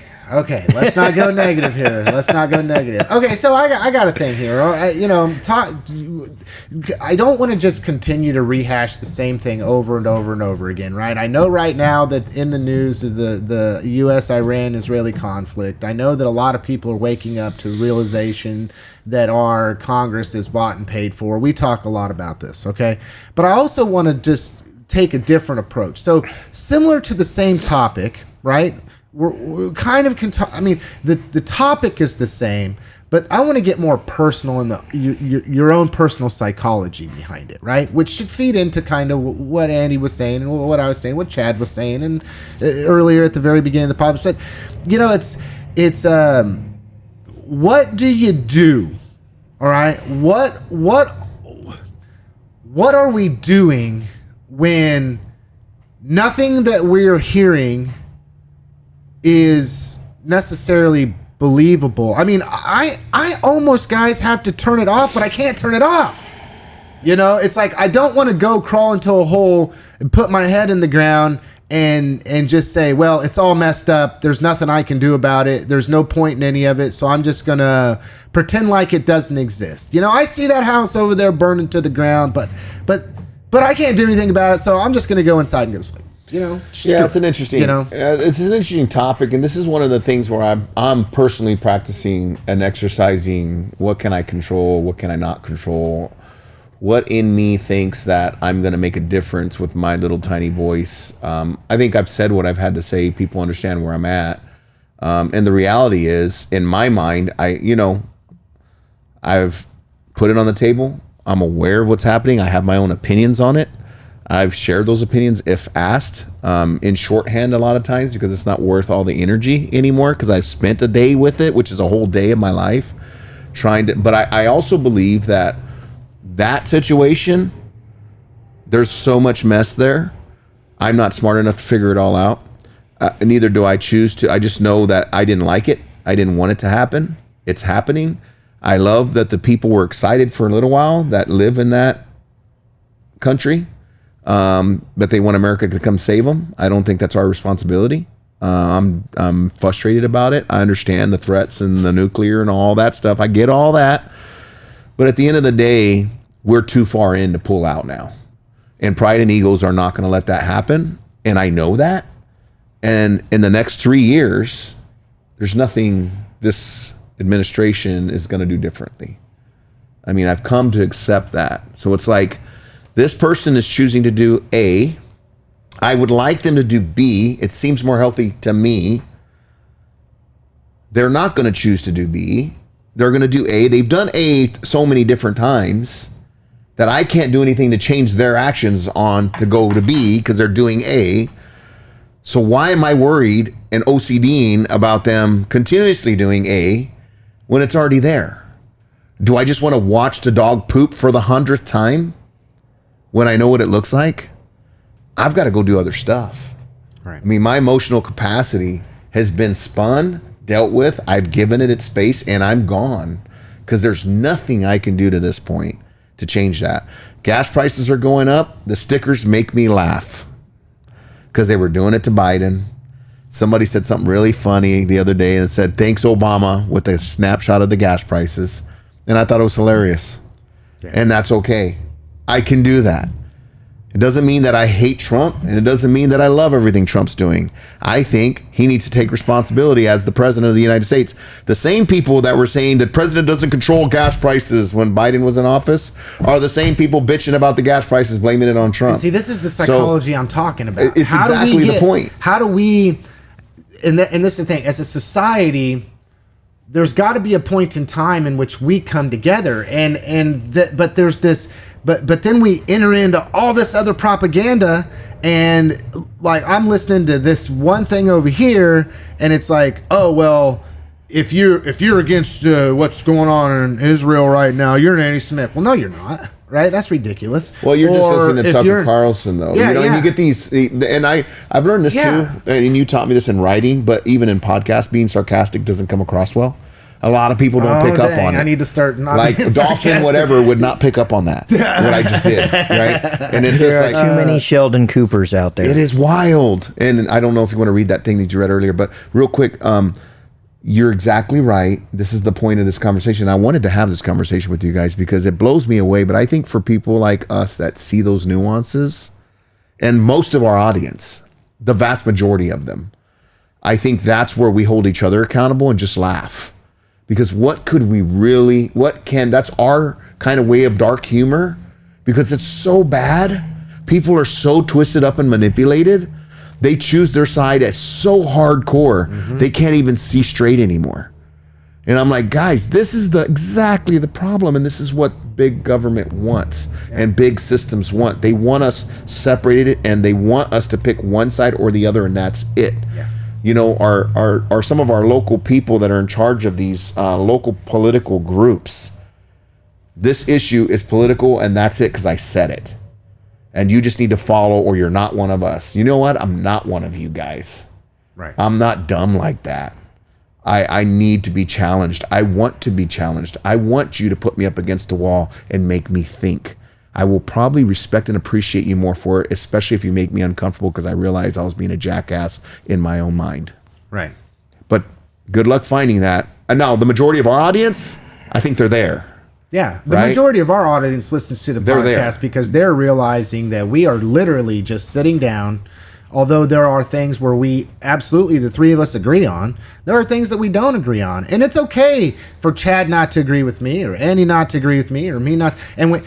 Let's not go negative here. Okay, so I got a thing here. I don't want to just continue to rehash the same thing over and over and over again, right? I know right now that in the news is the U.S.-Iran-Israeli conflict. I know that a lot of people are waking up to realization that our Congress is bought and paid for. We talk a lot about this, okay? But I also want to just take a different approach. So similar to the same topic, right? We're kind of the topic is the same, but I want to get more personal in your own personal psychology behind it, right? Which should feed into kind of what Andy was saying and what I was saying, what Chad was saying, and earlier at the very beginning of the podcast said, it's what do you do? All right, what are we doing when nothing that we're hearing is necessarily believable? I mean, I almost, guys, have to turn it off, but I can't turn it off. It's like I don't want to go crawl into a hole and put my head in the ground and just say, well, it's all messed up. There's nothing I can do about it. There's no point in any of it. So I'm just going to pretend like it doesn't exist. I see that house over there burning to the ground, but I can't do anything about it. So I'm just going to go inside and go to sleep. Yeah, it's an interesting, it's an interesting topic, and this is one of the things where I'm personally practicing and exercising. What can I control? What can I not control? What in me thinks that I'm going to make a difference with my little tiny voice? I think I've said what I've had to say. People understand where I'm at, and the reality is, in my mind, I've put it on the table. I'm aware of what's happening. I have my own opinions on it. I've shared those opinions if asked, in shorthand a lot of times, because it's not worth all the energy anymore, because I've spent a day with it, which is a whole day of my life trying to. But I also believe that situation, there's so much mess there. I'm not smart enough to figure it all out. Neither do I choose to. I just know that I didn't like it. I didn't want it to happen. It's happening. I love that the people were excited for a little while that live in that country. But they want America to come save them. I don't think that's our responsibility. I'm frustrated about it. I understand the threats and the nuclear and all that stuff. I get all that. But at the end of the day, we're too far in to pull out now. And Pride and Eagles are not going to let that happen. And I know that. And in the next 3 years, there's nothing this administration is going to do differently. I mean, I've come to accept that. So it's like this person is choosing to do A. I would like them to do B. It seems more healthy to me. They're not going to choose to do B. They're going to do A. They've done A so many different times that I can't do anything to change their actions on to go to B because they're doing A. So why am I worried and OCDing about them continuously doing A when it's already there? Do I just want to watch the dog poop for the 100th time when I know what it looks like? I've got to go do other stuff. Right. I mean, my emotional capacity has been spun, dealt with. I've given it its space, and I'm gone because there's nothing I can do to this point to change that. Gas prices are going up. The stickers make me laugh because they were doing it to Biden. Somebody said something really funny the other day and said, "Thanks, Obama," with a snapshot of the gas prices. And I thought it was hilarious. Yeah. And that's okay. I can do that. It doesn't mean that I hate Trump, and it doesn't mean that I love everything Trump's doing. I think he needs to take responsibility as the president of the United States. The same people that were saying that president doesn't control gas prices when Biden was in office are the same people bitching about the gas prices, blaming it on Trump. And see, this is the psychology I'm talking about. It's exactly the point. How do we, and this is the thing, as a society, there's got to be a point in time in which we come together, but there's this. But then we enter into all this other propaganda, and like I'm listening to this one thing over here, and it's like, oh well, if you're against what's going on in Israel right now, you're an anti-Semitic. Well, no, you're not. Right? That's ridiculous. Well, you're just listening to Tucker Carlson, though. Yeah, and you get these, and I've learned this too, and you taught me this in writing, but even in podcast, being sarcastic doesn't come across well. A lot of people don't pick up on it. I need to start not like being Dolphin, sarcastic. whatever, would not pick up on that. What I just did, right? And it's There just are like too many Sheldon Coopers out there. it is wild. And I don't know if you want to read that thing that you read earlier, but real quick, you're exactly right. This is the point of this conversation. I wanted to have this conversation with you guys because it blows me away. But I think for people like us that see those nuances, and most of our audience, the vast majority of them, I think that's where we hold each other accountable and just laugh. Because that's our kind of way of dark humor, because it's so bad. People are so twisted up and manipulated. They choose their side as so hardcore, they can't even see straight anymore. And I'm like, guys, this is exactly the problem. And this is what big government wants and big systems want. They want us separated, and they want us to pick one side or the other, and that's it. Yeah. You know, are some of our local people that are in charge of these local political groups. This issue is political, and that's it, because I said it. And you just need to follow, or you're not one of us. You know what? I'm not one of you guys. Right. I'm not dumb like that. I need to be challenged. I want to be challenged. I want you to put me up against the wall and make me think. I will probably respect and appreciate you more for it, especially if you make me uncomfortable, because I realize I was being a jackass in my own mind. Right. But good luck finding that. And now the majority of our audience, I think they're there. Yeah. The majority of our audience listens to the podcast because they're realizing that we are literally just sitting down. Although there are things where we absolutely, the three of us agree on, there are things that we don't agree on. And it's okay for Chad not to agree with me, or Andy not to agree with me, or me not. And,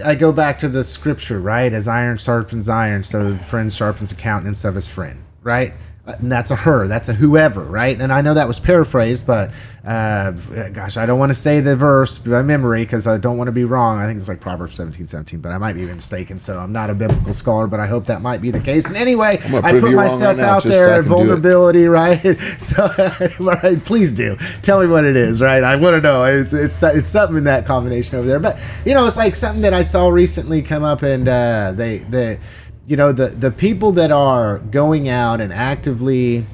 I go back to the scripture, right? As iron sharpens iron, so friend sharpens the countenance of his friend, right? And that's a her, that's a whoever, right? And I know that was paraphrased, but gosh, I don't want to say the verse by memory because I don't want to be wrong. I think it's like Proverbs 17:17, but I might be mistaken. So I'm not a biblical scholar, but I hope that might be the case. And anyway, I put myself out there at vulnerability, right? So, right, please do tell me what it is, right? I want to know. It's something in that combination over there, but it's like something that I saw recently come up, and the people that are going out and actively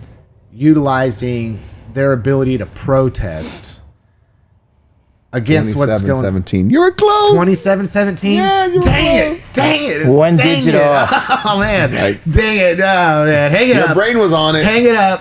utilizing their ability to protest, against what's going on. 17. You were close. 27-17. Yeah, you were Dang it. One Dang digit it. off. Oh, man. Like- Dang it. Oh, man. Hang it Your up. brain was on it. Hang it up.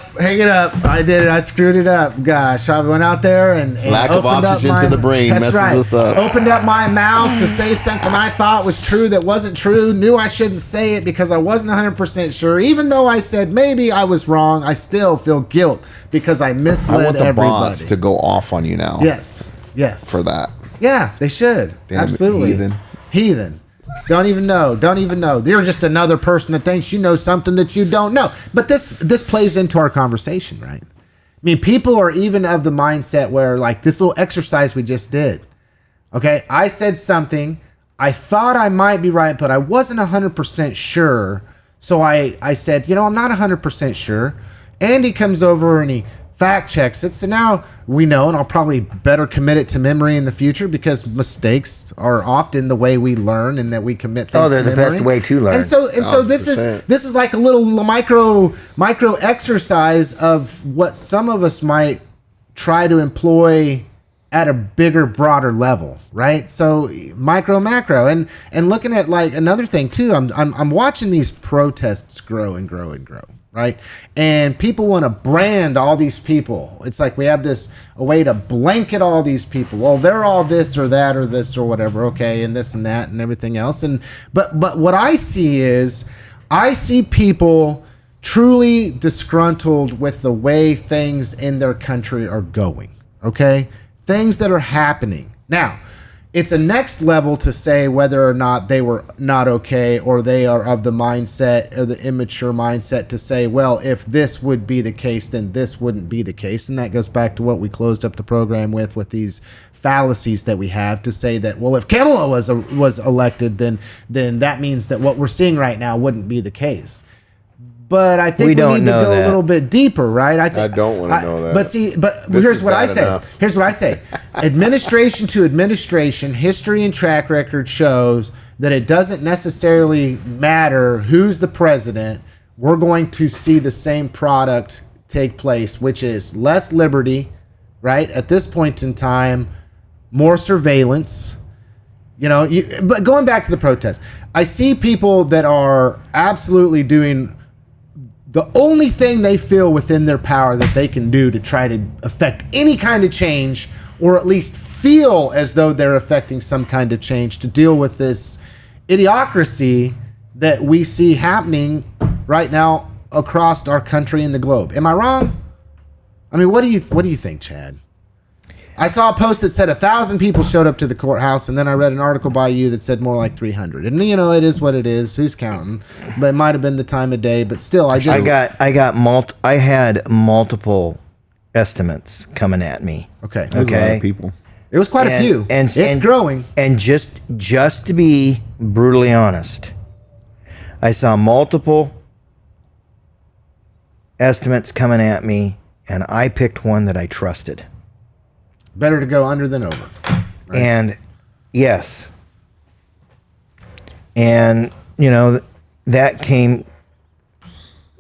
I did it. I screwed it up. Gosh, I went out there and Lack of opened up oxygen to the brain that's messes right. us up. Opened up my mouth to say something I thought was true that wasn't true. Knew I shouldn't say it because I wasn't 100% sure. Even though I said maybe I was wrong, I still feel guilt because I misled I want the everybody. bots to go off on you now. Yes. For that. Yeah, they should. Damn it, Absolutely. Heathen. Don't even know. You're just another person that thinks you know something that you don't know. But this plays into our conversation, right? I mean, people are even of the mindset where, like, this little exercise we just did. Okay, I said something. I thought I might be right, but I wasn't 100% sure. So I said, I'm not 100% sure. Andy comes over and he fact checks it. So now we know, and I'll probably better commit it to memory in the future because mistakes are often the way we learn and that we commit things to memory. They're the best way to learn. And so this 100%. is like a little micro exercise of what some of us might try to employ at a bigger, broader level, right? So micro, macro, and looking at like another thing too. I'm watching these protests grow and grow and grow, right? And people want to brand all these people. It's like we have a way to blanket all these people. Well, they're all this or that or this or whatever, okay, and this and that and everything else. And but what I see is people truly disgruntled with the way things in their country are going, okay? Things that are happening. Now, it's a next level to say whether or not they were not okay or they are of the mindset or the immature mindset to say, well, if this would be the case, then this wouldn't be the case. And that goes back to what we closed up the program with these fallacies that we have to say that, well, if Kamala was elected, then that means that what we're seeing right now wouldn't be the case. But I think we need to go a little bit deeper, right? I don't want to know that. But here's what I say. enough. Here's what I say. Administration to administration, history and track record shows that it doesn't necessarily matter who's the president. We're going to see the same product take place, which is less liberty, right? At this point in time, more surveillance. But going back to the protest, I see people that are absolutely doing the only thing they feel within their power that they can do to try to affect any kind of change, or at least feel as though they're affecting some kind of change to deal with this idiocracy that we see happening right now across our country and the globe. Am I wrong? I mean, what do you think, Chad? I saw a post that said 1,000 people showed up to the courthouse, and then I read an article by you that said more like 300. And it is what it is. Who's counting? But it might have been the time of day. But still, I had multiple estimates coming at me. Okay. There's a lot of people. It was quite a few. And it's growing. And just to be brutally honest, I saw multiple estimates coming at me, and I picked one that I trusted. Better to go under than over. Right? And yes. And, that came,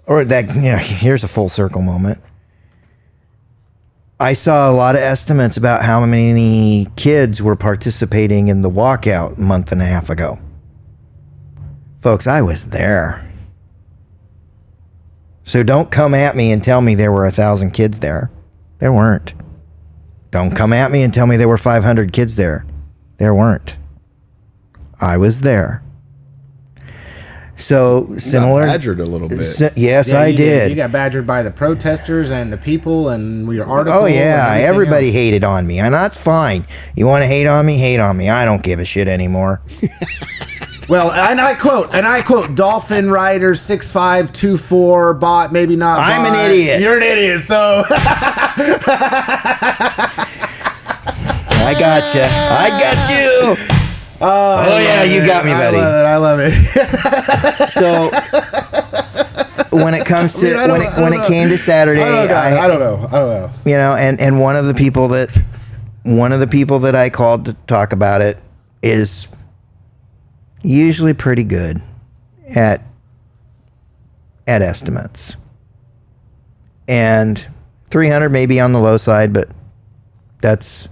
here's a full circle moment. I saw a lot of estimates about how many kids were participating in the walkout a month and a half ago. Folks, I was there. So don't come at me and tell me there were 1,000 kids there. There weren't. Don't come at me and tell me there were 500 kids there. There weren't. I was there. So similar. You got badgered a little bit. Yes, Yeah, I you did. You got badgered by the protesters and the people and your article. Oh yeah, and everybody else. hated on me, and that's fine. You want to hate on me? Hate on me. I don't give a shit anymore. Well, and I quote, Dolphin Rider 6524 bot, maybe not. I'm bot. an idiot. You're an idiot. So I got you. Oh yeah, you got me, buddy. I love it. So when it comes to when it came to Saturday, I don't know. And one of the people that I called to talk about it is usually pretty good at estimates. And 300 may be on the low side, but that's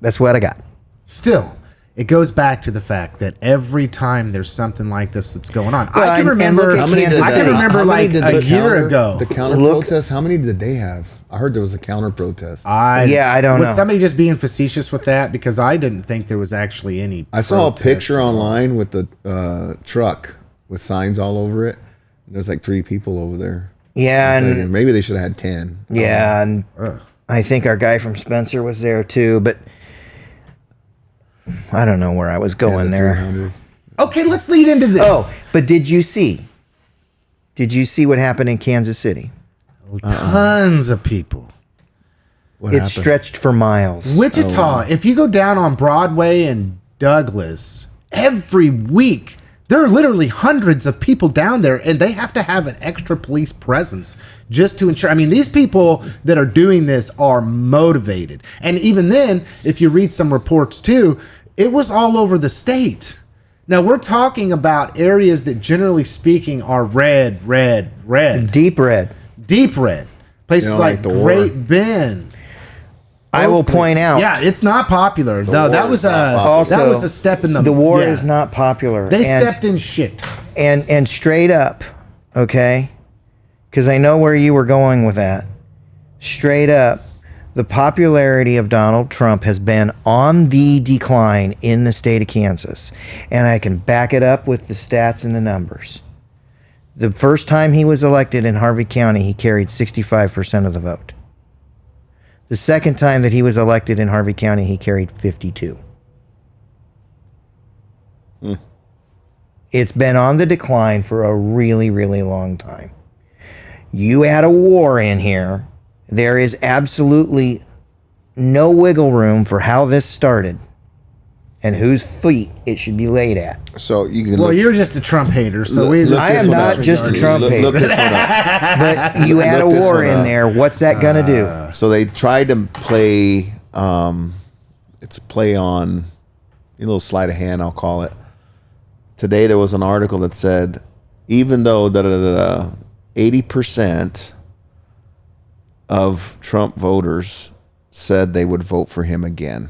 That's what I got. Still, it goes back to the fact that every time there's something like this that's going on, Well, I can and remember. look at Kansas I can City. remember How many like did a the year ago. The counter protest. How many did they have? I heard there was a counter protest. I don't know. Was somebody just being facetious with that? Because I didn't think there was actually any. I saw a protest. picture online with the truck with signs all over it. There's like 3 people over there. Yeah, and Maybe they should have had 10. yeah, and I think our guy from Spencer was there too, but I don't know where I was going there. 300. Okay, let's lead into this. Oh, but did you see? Did you see what happened in Kansas City? Tons of people. What It happened? stretched for miles. Wichita, if you go down on Broadway and Douglas, every week there are literally hundreds of people down there, and they have to have an extra police presence just to ensure. I mean, these people that are doing this are motivated. And even then, if you read some reports too, it was all over the state. Now, we're talking about areas that generally speaking are red. Deep red. Deep red. Places like the war. Great Bend. I will point out. Yeah, it's not popular. No, war that is was not a popular. that was a step in The war yeah. is not popular. They and, stepped in shit. and straight up, okay? Because I know where you were going with that. Straight up, the popularity of Donald Trump has been on the decline in the state of Kansas. And I can back it up with the stats and the numbers. The first time he was elected in Harvey County, he carried 65% of the vote. The second time that he was elected in Harvey County, he carried 52. It's been on the decline for a really, really long time. You add a war in here, there is absolutely no wiggle room for how this started and whose feet it should be laid at. So you can. Well, look, you're just a Trump hater, so we just I am not just a Trump look hater. this one up. But you add a Look this war one in up. there, what's that going to do? So they tried to play. It's a play on a little sleight of hand, I'll call it. Today there was an article that said, even though 80% of Trump voters said they would vote for him again.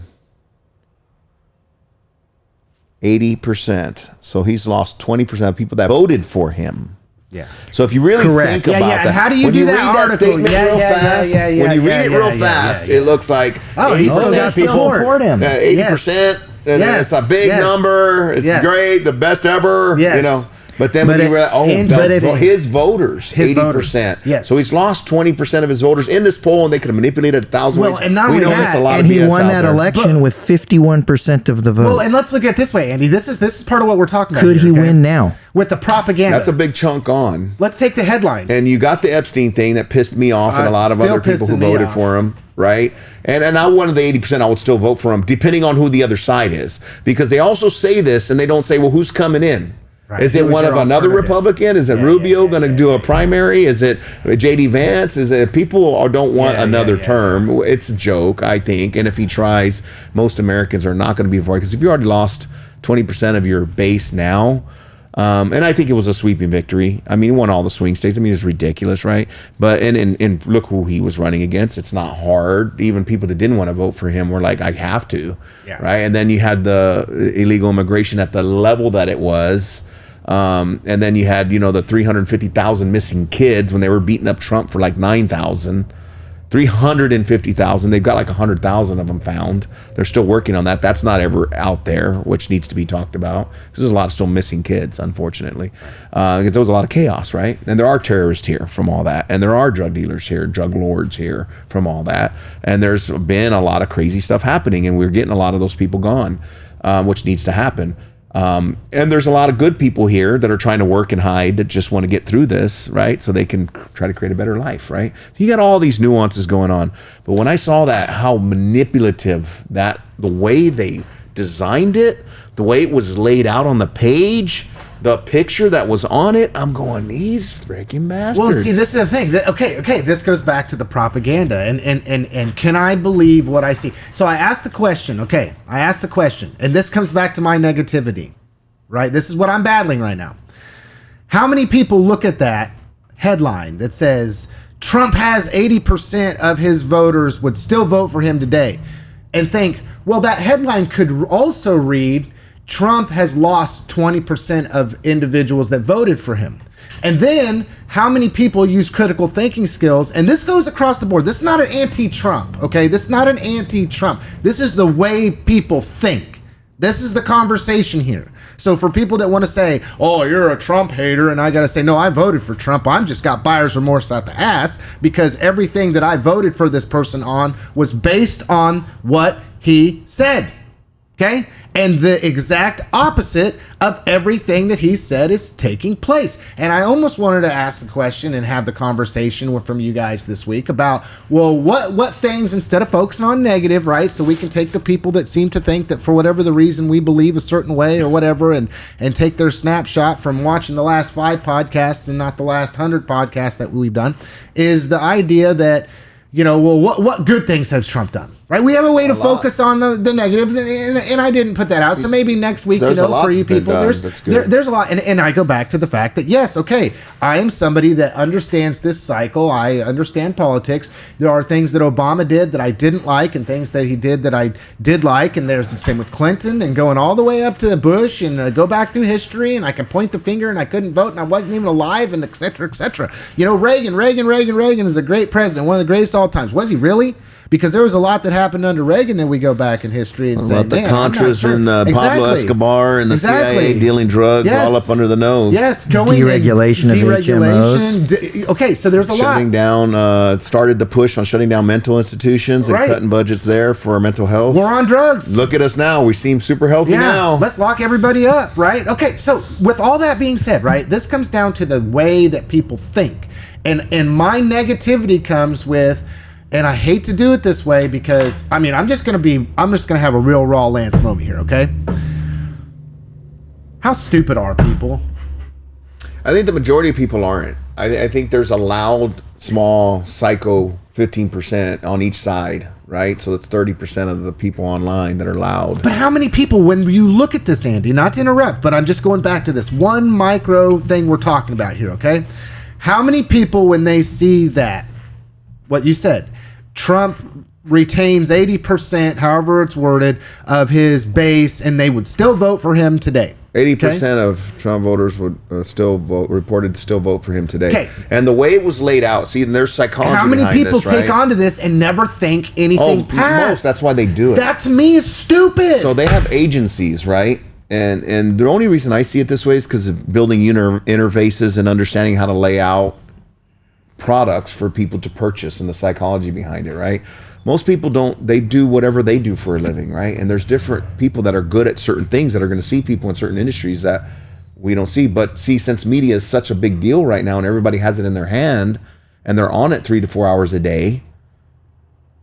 80%. So he's lost 20% of people that voted for him. Yeah. So if you really Correct. think Yeah, about yeah, and that, how do you when do you that read article? statement Yeah, real yeah, fast, yeah, yeah, when you read yeah, it real yeah, fast, yeah, yeah. it looks like Oh, he's still 80% got people support him. 80%. And Yes. it's a big Yes. number. It's Yes. great, the best ever. Yes. You know. But then when But you read, and- but if- his voters, His 80%. voters, yes. So he's lost 20% of his voters in this poll, and they could have manipulated 1,000 Well, ways. and not we only know that, it's a lot And of he BS won out that there. election with 51% of the vote. Well, and let's look at it this way, Andy. This is part of what we're talking about. Could here, he okay? win now? With the propaganda. That's a big chunk on. Let's take the headline. And you got the Epstein thing that pissed me off, and a lot of still other people who pissing me voted off. for him, right? And I one of the 80%, I would still vote for him, depending on who the other side is, because they also say this, and they don't say, well, who's coming in? Right. Is Who it is one your of another alternative? Republican? Is it Yeah, Rubio yeah, going to do a primary? Is it JD Vance? Is it people don't want Yeah, another yeah. term? It's a joke, I think. And if he tries, most Americans are not going to be for it, because if you already lost 20% of your base now. And I think it was a sweeping victory. I mean, he won all the swing states. I mean, it's ridiculous, right? But and look who he was running against. It's not hard. Even people that didn't want to vote for him were like, I have to, Yeah. right? And then you had the illegal immigration at the level that it was. And then you had, the 350,000 missing kids when they were beating up Trump for like 9,000. 350,000. They've got like 100,000 of them found. They're still working on that. That's not ever out there, which needs to be talked about, because there's a lot of still missing kids, unfortunately, because there was a lot of chaos, right? And there are terrorists here from all that, and there are drug dealers here, drug lords here from all that, and there's been a lot of crazy stuff happening, and we're getting a lot of those people gone, which needs to happen. And there's a lot of good people here that are trying to work and hide, that just want to get through this, right? So they can try to create a better life, right? You got all these nuances going on. But when I saw that, how manipulative the way they designed it, the way it was laid out on the page, the picture that was on it, I'm going, these freaking bastards. Well, see, this is the thing. Okay, this goes back to the propaganda, and can I believe what I see? So I asked the question. Okay, I asked the question, and this comes back to my negativity, right? This is what I'm battling right now. How many people look at that headline that says Trump has 80% of his voters would still vote for him today? and think, well, that headline could also read, Trump has lost 20% of individuals that voted for him. And then how many people use critical thinking skills? And this goes across the board. This is not an anti-Trump, okay? This is not an anti-Trump. This is the way people think. This is the conversation here. So for people that want to say, oh, you're a Trump hater, and I got to say, no, I voted for Trump. I'm just got buyer's remorse out the ass because everything that I voted for this person on was based on what he said. Okay? And the exact opposite of everything that he said is taking place. And I almost wanted to ask the question and have the conversation from you guys this week about, well, what things, instead of focusing on negative, right? So we can take the people that seem to think that for whatever the reason we believe a certain way or whatever, and take their snapshot from watching the last 5 podcasts and not the last 100 podcasts that we've done, is the idea that, you know, well, what good things has Trump done? Right? We have a way to focus on the negatives, and I didn't put that out. So maybe next week, you know, for you people, there's a lot. And I go back to the fact that, yes, okay, I am somebody that understands this cycle. I understand politics. There are things that Obama did that I didn't like and things that he did that I did like. And there's the same with Clinton and going all the way up to Bush and go back through history. And I can point the finger and I couldn't vote and I wasn't even alive and et cetera, et cetera. You know, Reagan is a great president, one of the greatest of all times. Was he really? Because there was a lot that happened under Reagan that we go back in history and say, about the Contras and Pablo Escobar and the CIA dealing drugs all up under the nose. Yes, deregulation of HMOs. Okay, so there's a lot. Shutting down, started the push on shutting down mental institutions and cutting budgets there for mental health. We're on drugs. Look at us now. We seem super healthy now. Let's lock everybody up, right? Okay, so with all that being said, right, this comes down to the way that people think. And my negativity comes with, and I hate to do it this way because, I mean, I'm just going to have a real raw Lance moment here, okay? How stupid are people? I think the majority of people aren't. I think there's a loud, small, psycho 15% on each side, right? So it's 30% of the people online that are loud. But how many people, when you look at this, Andy, not to interrupt, but I'm just going back to this one micro thing we're talking about here, okay? How many people, when they see that, what you said, Trump retains 80%, however it's worded, of his base, and they would still vote for him today. 80% of Trump voters would still vote for him today. Okay. And the way it was laid out, see, there's psychology behind this, right? How many people take onto this and never think anything past? Most. That's why they do it. That to me is stupid. So they have agencies, right? And the only reason I see it this way is because of building interfaces and understanding how to lay out products for people to purchase and the psychology behind it, right? Most people don't, they do whatever they do for a living, right? And there's different people that are good at certain things that are going to see people in certain industries that we don't see. But see, since media is such a big deal right now and everybody has it in their hand and they're on it 3 to 4 hours a day,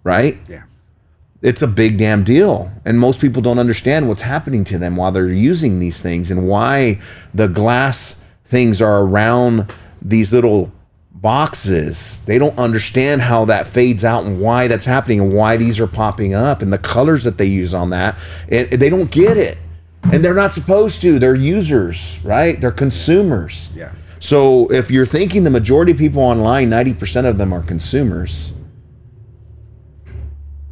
right? Yeah. It's a big damn deal. And most people don't understand what's happening to them while they're using these things and why the glass things are around these little boxes. They don't understand how that fades out and why that's happening and why these are popping up and the colors that they use on that. And they don't get it. And they're not supposed to. They're users, right? They're consumers. Yeah. So if you're thinking the majority of people online, 90% of them are consumers,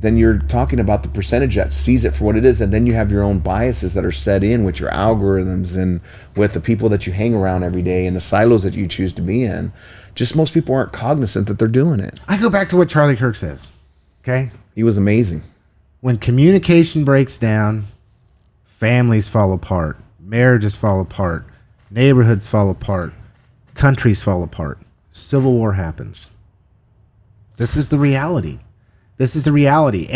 then you're talking about the percentage that sees it for what it is. And then you have your own biases that are set in with your algorithms and with the people that you hang around every day and the silos that you choose to be in. Just most people aren't cognizant that they're doing it. I go back to what Charlie Kirk says, okay? He was amazing. When communication breaks down, families fall apart, marriages fall apart, neighborhoods fall apart, countries fall apart, civil war happens. This is the reality. This is the reality.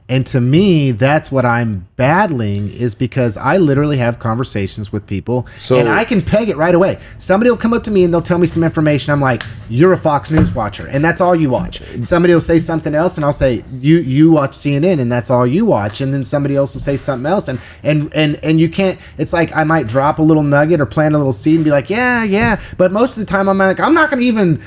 And to me, that's what I'm battling, is because I literally have conversations with people and I can peg it right away. Somebody will come up to me and they'll tell me some information. I'm like, you're a Fox News watcher and that's all you watch. Somebody will say something else and I'll say, you watch CNN and that's all you watch. And then somebody else will say something else. And you can't, it's like I might drop a little nugget or plant a little seed and be like, yeah. But most of the time I'm like, I'm not going to even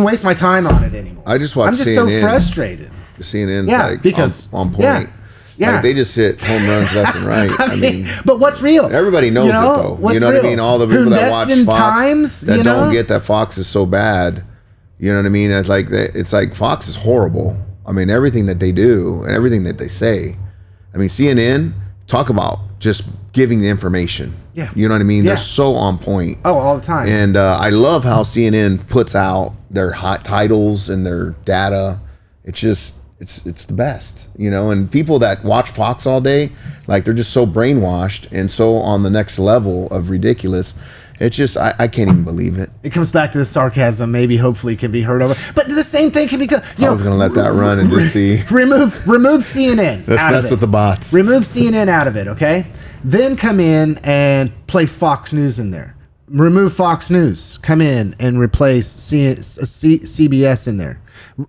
waste my time on it anymore. I just watch CNN. I'm just so frustrated. CNN's because on point. Yeah. Like they just hit home runs left and right. I mean, but what's real? Everybody knows it though. You know what I mean? All the people that watch Fox that don't get that Fox is so bad. You know what I mean? It's like Fox is horrible. I mean, everything that they do and everything that they say. I mean, CNN, talk about just giving the information. Yeah. You know what I mean? Yeah. They're so on point. Oh, all the time. And I love how CNN puts out their hot titles and their data. It's just, it's the best, you know. And people that watch Fox all day, like, they're just so brainwashed and so on the next level of ridiculous. It's just, I can't even believe it. It comes back to the sarcasm, maybe, hopefully, can be heard over. But the same thing can be... I was going to let that run and just see. Remove CNN. Let's mess with the bots. Remove CNN out of it, okay? Then come in and place Fox News in there. Remove Fox News. Come in and replace CBS in there.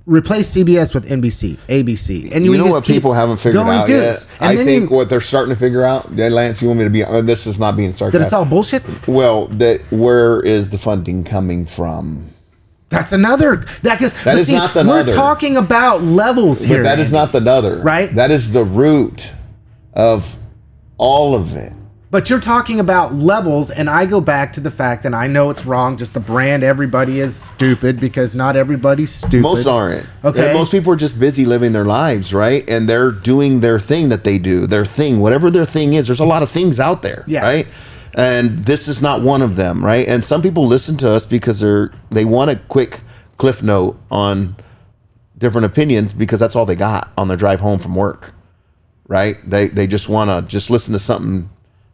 Replace CBS with NBC, ABC. And you know what people haven't figured out yet? I think what they're starting to figure out, Lance, you want me to be, this is not being sarcastic. That it's all bullshit? Well, where is the funding coming from? That's another. That is not the We're other. talking about levels here. But that is not the other. Right? That is the root of all of it. But you're talking about levels, and I go back to the fact, and I know it's wrong, just to brand everybody as stupid, because not everybody's stupid. Most aren't. Okay. Most people are just busy living their lives, right? And they're doing their thing that they do, their thing, whatever their thing is. There's a lot of things out there, right? And this is not one of them, right? And some people listen to us because they want a quick cliff note on different opinions because that's all they got on their drive home from work, right? They just want to just listen to something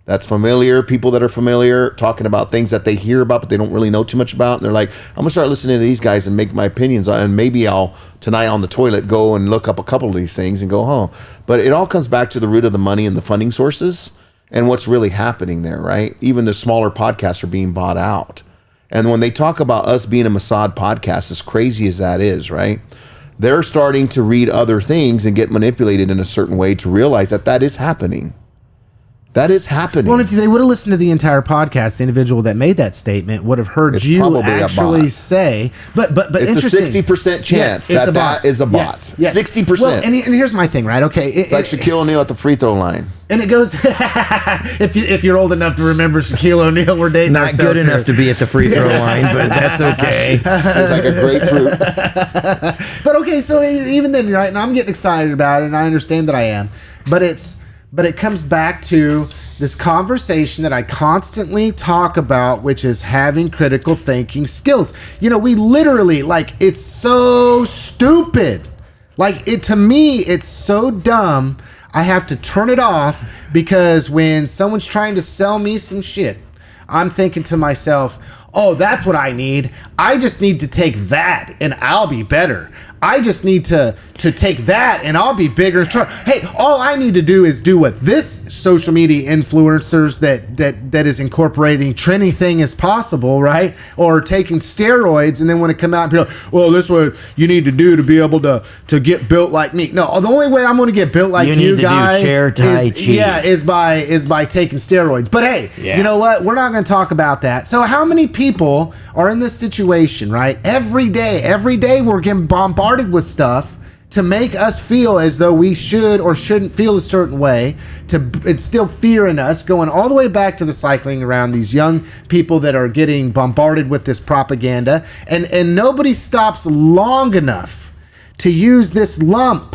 that's familiar, people that are familiar, talking about things that they hear about, but they don't really know too much about. And they're like, I'm going to start listening to these guys and make my opinions. And maybe I'll, tonight on the toilet, go and look up a couple of these things and go home. But it all comes back to the root of the money and the funding sources and what's really happening there, right? Even the smaller podcasts are being bought out. And when they talk about us being a Mossad podcast, as crazy as that is, right? They're starting to read other things and get manipulated in a certain way to realize that that is happening. That is happening. Well, if they would have listened to the entire podcast, the individual that made that statement would have heard you actually say. But it's a 60% chance that is a bot. Yes. 60%. Well, and here's my thing, right? Okay, it's like Shaquille O'Neal at the free throw line. And it goes, if you're old enough to remember Shaquille O'Neal, we're dating not good enough to be at the free throw line, but that's okay. Seems like a grapefruit. But okay, so even then, right? And I'm getting excited about it, and I understand that I am. But it comes back to this conversation that I constantly talk about, which is having critical thinking skills. You know, we literally, like, it's so stupid. Like, to me, it's so dumb. I have to turn it off because when someone's trying to sell me some shit, I'm thinking to myself, oh, that's what I need. I just need to take that and I'll be better. I just need to take that and I'll be bigger and stronger. Hey, all I need to do is do what this social media influencers that is incorporating trending thing is possible, right? Or taking steroids and then when it come out and be like, well, this is what you need to do to be able to get built like me. No, the only way I'm going to get built like you guys is by taking steroids. But hey, you know what? We're not going to talk about that. So how many people are in this situation, right? Every day we're getting bombarded with stuff to make us feel as though we should or shouldn't feel a certain way, to instill fear in us, going all the way back to the cycling around these young people that are getting bombarded with this propaganda, and nobody stops long enough to use this lump,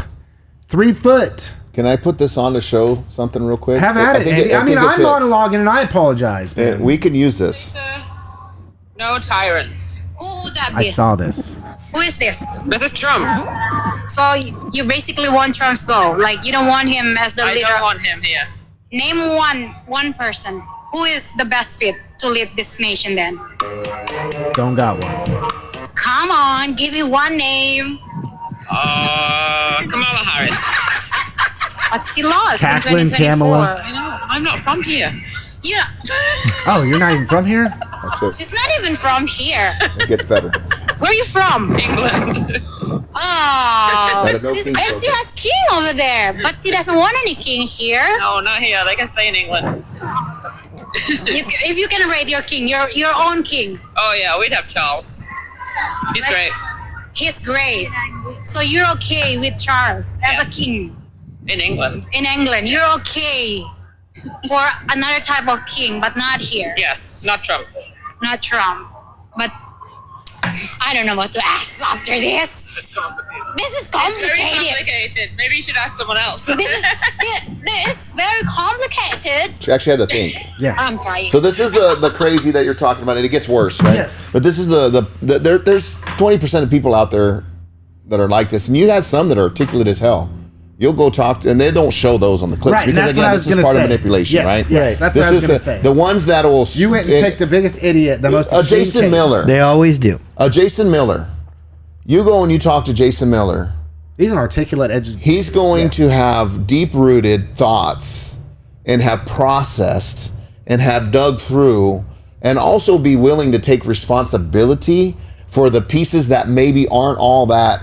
3 foot. Can I put this on to show something real quick? Have at it, Andy. I'm monologuing and I apologize, man. We can use this. No tyrants. Who would that be? I saw this. Who is this? This is Trump. So you basically want Trump's go. Like, you don't want him as the leader. I don't want him here. Name one person. Who is the best fit to lead this nation then? Don't got one. Come on, give me one name. Kamala Harris. But she lost in Kathleen 2024. Kamala. I know. I'm not from here. Yeah. Oh, you're not even from here? She's not even from here. It gets better. Where are you from? England. Oh, she has king over there, but she doesn't want any king here. No, not here. They can stay in England. If you can rate your king, your own king. Oh yeah, we'd have Charles. He's great. He's great. So you're okay with Charles as a king? In England. In England, you're okay for another type of king, but not here. Yes, not Trump. Not Trump, but I don't know what to ask after this. It's complicated. This is It's very complicated. complicated. Maybe you should ask someone else. This is very complicated. She actually had to think. Yeah. I'm trying. So this is the crazy that you're talking about, and it gets worse, right? Yes. But this is there's 20% of people out there that are like this, and you have some that are articulate as hell. You'll go talk to, and they don't show those on the clips Right, and because that's what I was this is gonna part say. of manipulation, Yes, right? yes, that's what I was gonna say. The ones that will. You went and picked the biggest idiot, the most extreme Jason case. Miller. They always do. Jason Miller. You go and you talk to Jason Miller. He's an articulate educator. He's going to have deep-rooted thoughts and have processed and have dug through and also be willing to take responsibility for the pieces that maybe aren't all that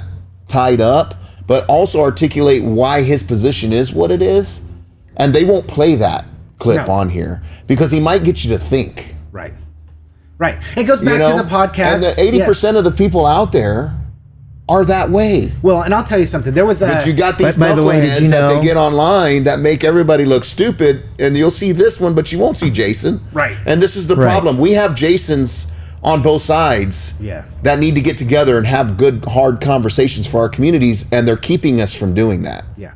tied up, but also articulate why his position is what it is. And they won't play that clip No. on here because he might get you to think. Right. Right. It goes back to the podcast. And the 80% of the people out there are that way. Well, and I'll tell you something. There was a. But you got these By the way, did knuckleheads you that know- they get online that make everybody look stupid, and you'll see this one, but you won't see Jason. Right. And this is the Right. problem. We have Jasons on both sides Yeah. that need to get together and have good, hard conversations for our communities, and they're keeping us from doing that. Yeah.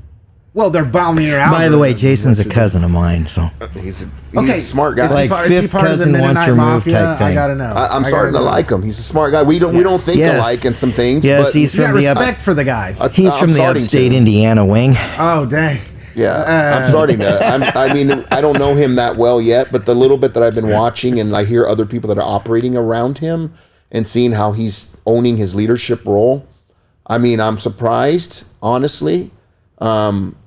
Well, they're bombing your out. By the way, Jason's a cousin of mine, so He's Okay. a smart guy. Is he Like part, is he fifth part of the cousin once Mennonite removed Mafia? type thing. I gotta know. I'm I starting to gotta know. like him. He's a smart guy. We don't think Yes. alike in some things. Yes, but he's You got from the respect for the guy. he's I'm from the starting upstate to. Indiana wing. Oh, dang. Yeah, I'm starting to. I mean, I don't know him that well yet, but the little bit that I've been watching, and I hear other people that are operating around him and seeing how he's owning his leadership role. I mean, I'm surprised, honestly.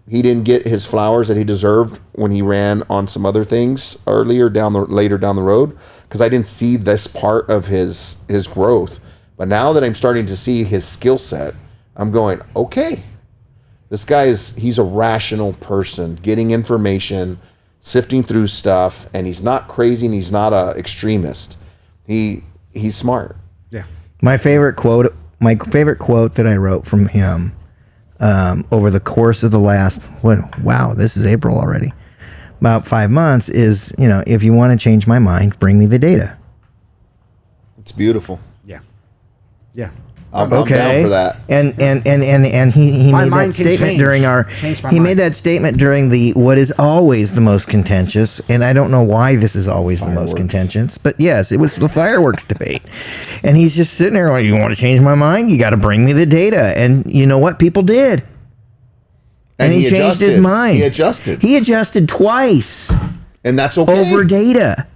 He didn't get his flowers that he deserved when he ran on some other things later down the road, because I didn't see this part of his growth. But now that I'm starting to see his skill set, I'm going, okay. This guy he's a rational person, getting information, sifting through stuff, and he's not crazy and he's not a extremist. He's smart. Yeah. My favorite quote that I wrote from him over the course of the last this is April already, about 5 months is, if you want to change my mind, bring me the data. It's beautiful. Yeah. Yeah. I'm down for that. And he My made mind that can statement change. during Change my he mind. made that statement during what is always the most contentious, and I don't know why this is always the most Fireworks. contentious, but yes, it was the fireworks debate. And he's just sitting there like, you want to change my mind? You got to bring me the data. And you know what? People did. And he changed his adjusted. mind. He adjusted. Twice And that's okay. over data.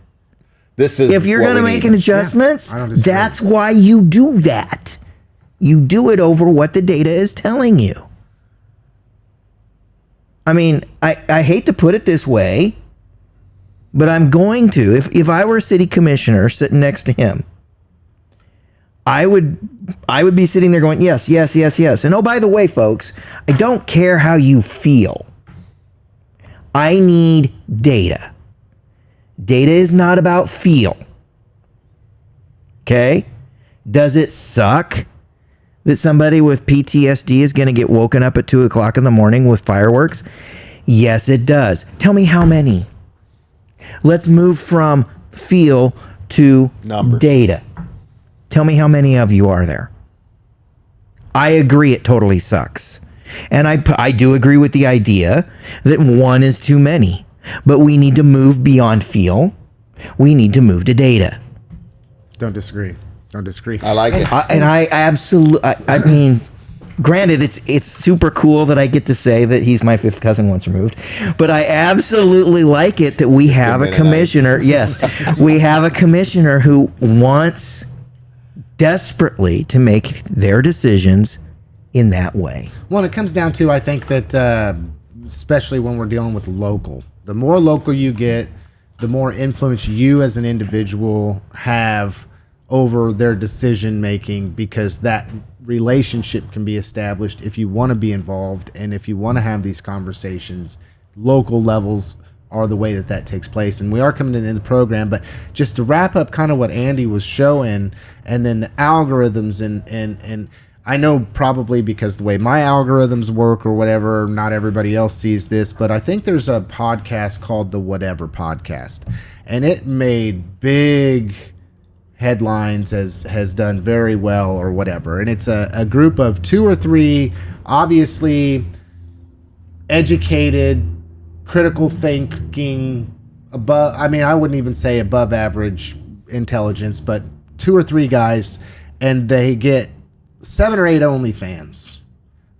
This is If you're what going to we make need. an adjustments, I don't disagree. that's why you do that. You do it over what the data is telling you. I mean, I hate to put it this way, but I'm going to. If I were a city commissioner sitting next to him, I would be sitting there going, yes, yes, yes, yes. And oh, by the way, folks, I don't care how you feel. I need data. Data is not about feel. Okay? Does it suck that somebody with PTSD is going to get woken up at 2 o'clock in the morning with fireworks? Yes, it does. Tell me how many. Let's move from feel to Numbers. data. Tell me how many of you are there. I agree it totally sucks. And I do agree with the idea that one is too many. But we need to move beyond feel. We need to move to data. Don't disagree. Don't disagree. I like it. I absolutely, I mean, granted, it's super cool that I get to say that he's my fifth cousin once removed, but I absolutely like it that we have a Mennonites. commissioner. Yes, we have a commissioner who wants desperately to make their decisions in that way. Well, it comes down to, I think that, especially when we're dealing with local, the more local you get, the more influence you as an individual have over their decision making, because that relationship can be established if you want to be involved and if you want to have these conversations. Local levels are the way that takes place. And we are coming to the end of the program, but just to wrap up kind of what Andy was showing, and then the algorithms and I know probably because the way my algorithms work or whatever, not everybody else sees this, but I think there's a podcast called the Whatever Podcast, and it made big headlines as has done very well or whatever. And it's a group of 2 or 3 obviously educated, critical thinking, above, I mean, I wouldn't even say above average intelligence, but 2 or 3 guys, and they get 7 or 8 OnlyFans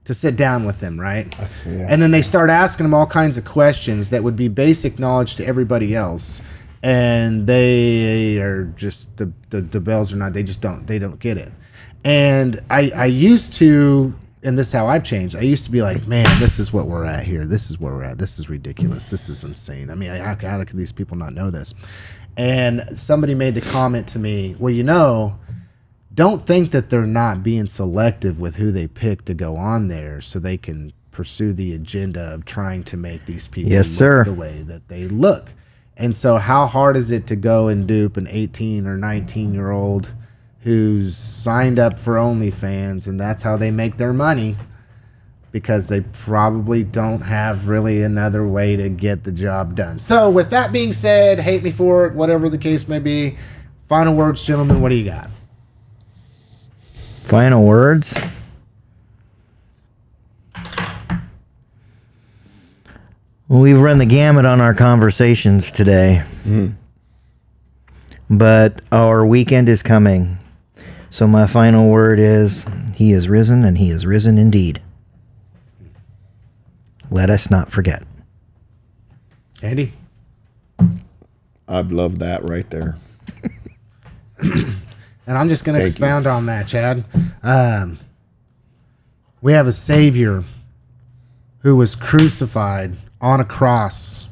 to sit down with them, right? And then they start asking them all kinds of questions that would be basic knowledge to everybody else, and they are just the bells are not. They don't get it. And I used to, and this is how I've changed. I used to be like, man, this is what we're at here. This is where we're at. This is ridiculous. This is insane. I mean, how can these people not know this? And somebody made the comment to me, well, don't think that they're not being selective with who they pick to go on there so they can pursue the agenda of trying to make these people look the way that they look. And so how hard is it to go and dupe an 18 or 19-year-old who's signed up for OnlyFans, and that's how they make their money, because they probably don't have really another way to get the job done. So with that being said, hate me for it, whatever the case may be. Final words, gentlemen, what do you got? Final words? Well, we've run the gamut on our conversations today. But our weekend is coming. So my final word is, he is risen, and he is risen indeed. Let us not forget. Andy? I've loved that right there. And I'm just going to expound on that, Chad. We have a Savior who was crucified on a cross,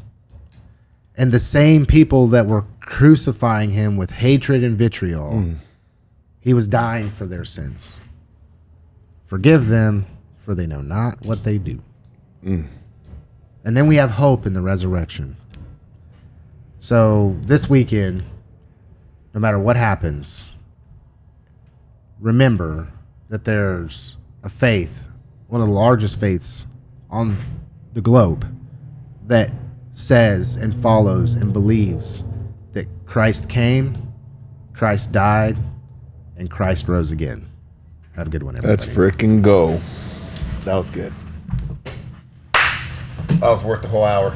and the same people that were crucifying him with hatred and vitriol, he was dying for their sins. Forgive them, for they know not what they do. And then we have hope in the resurrection. So this weekend, no matter what happens, remember that there's a faith, one of the largest faiths on the globe, that says and follows and believes that Christ came, Christ died, and Christ rose again. Have a good one, everybody. Let's freaking go. That was good. That was worth the whole hour.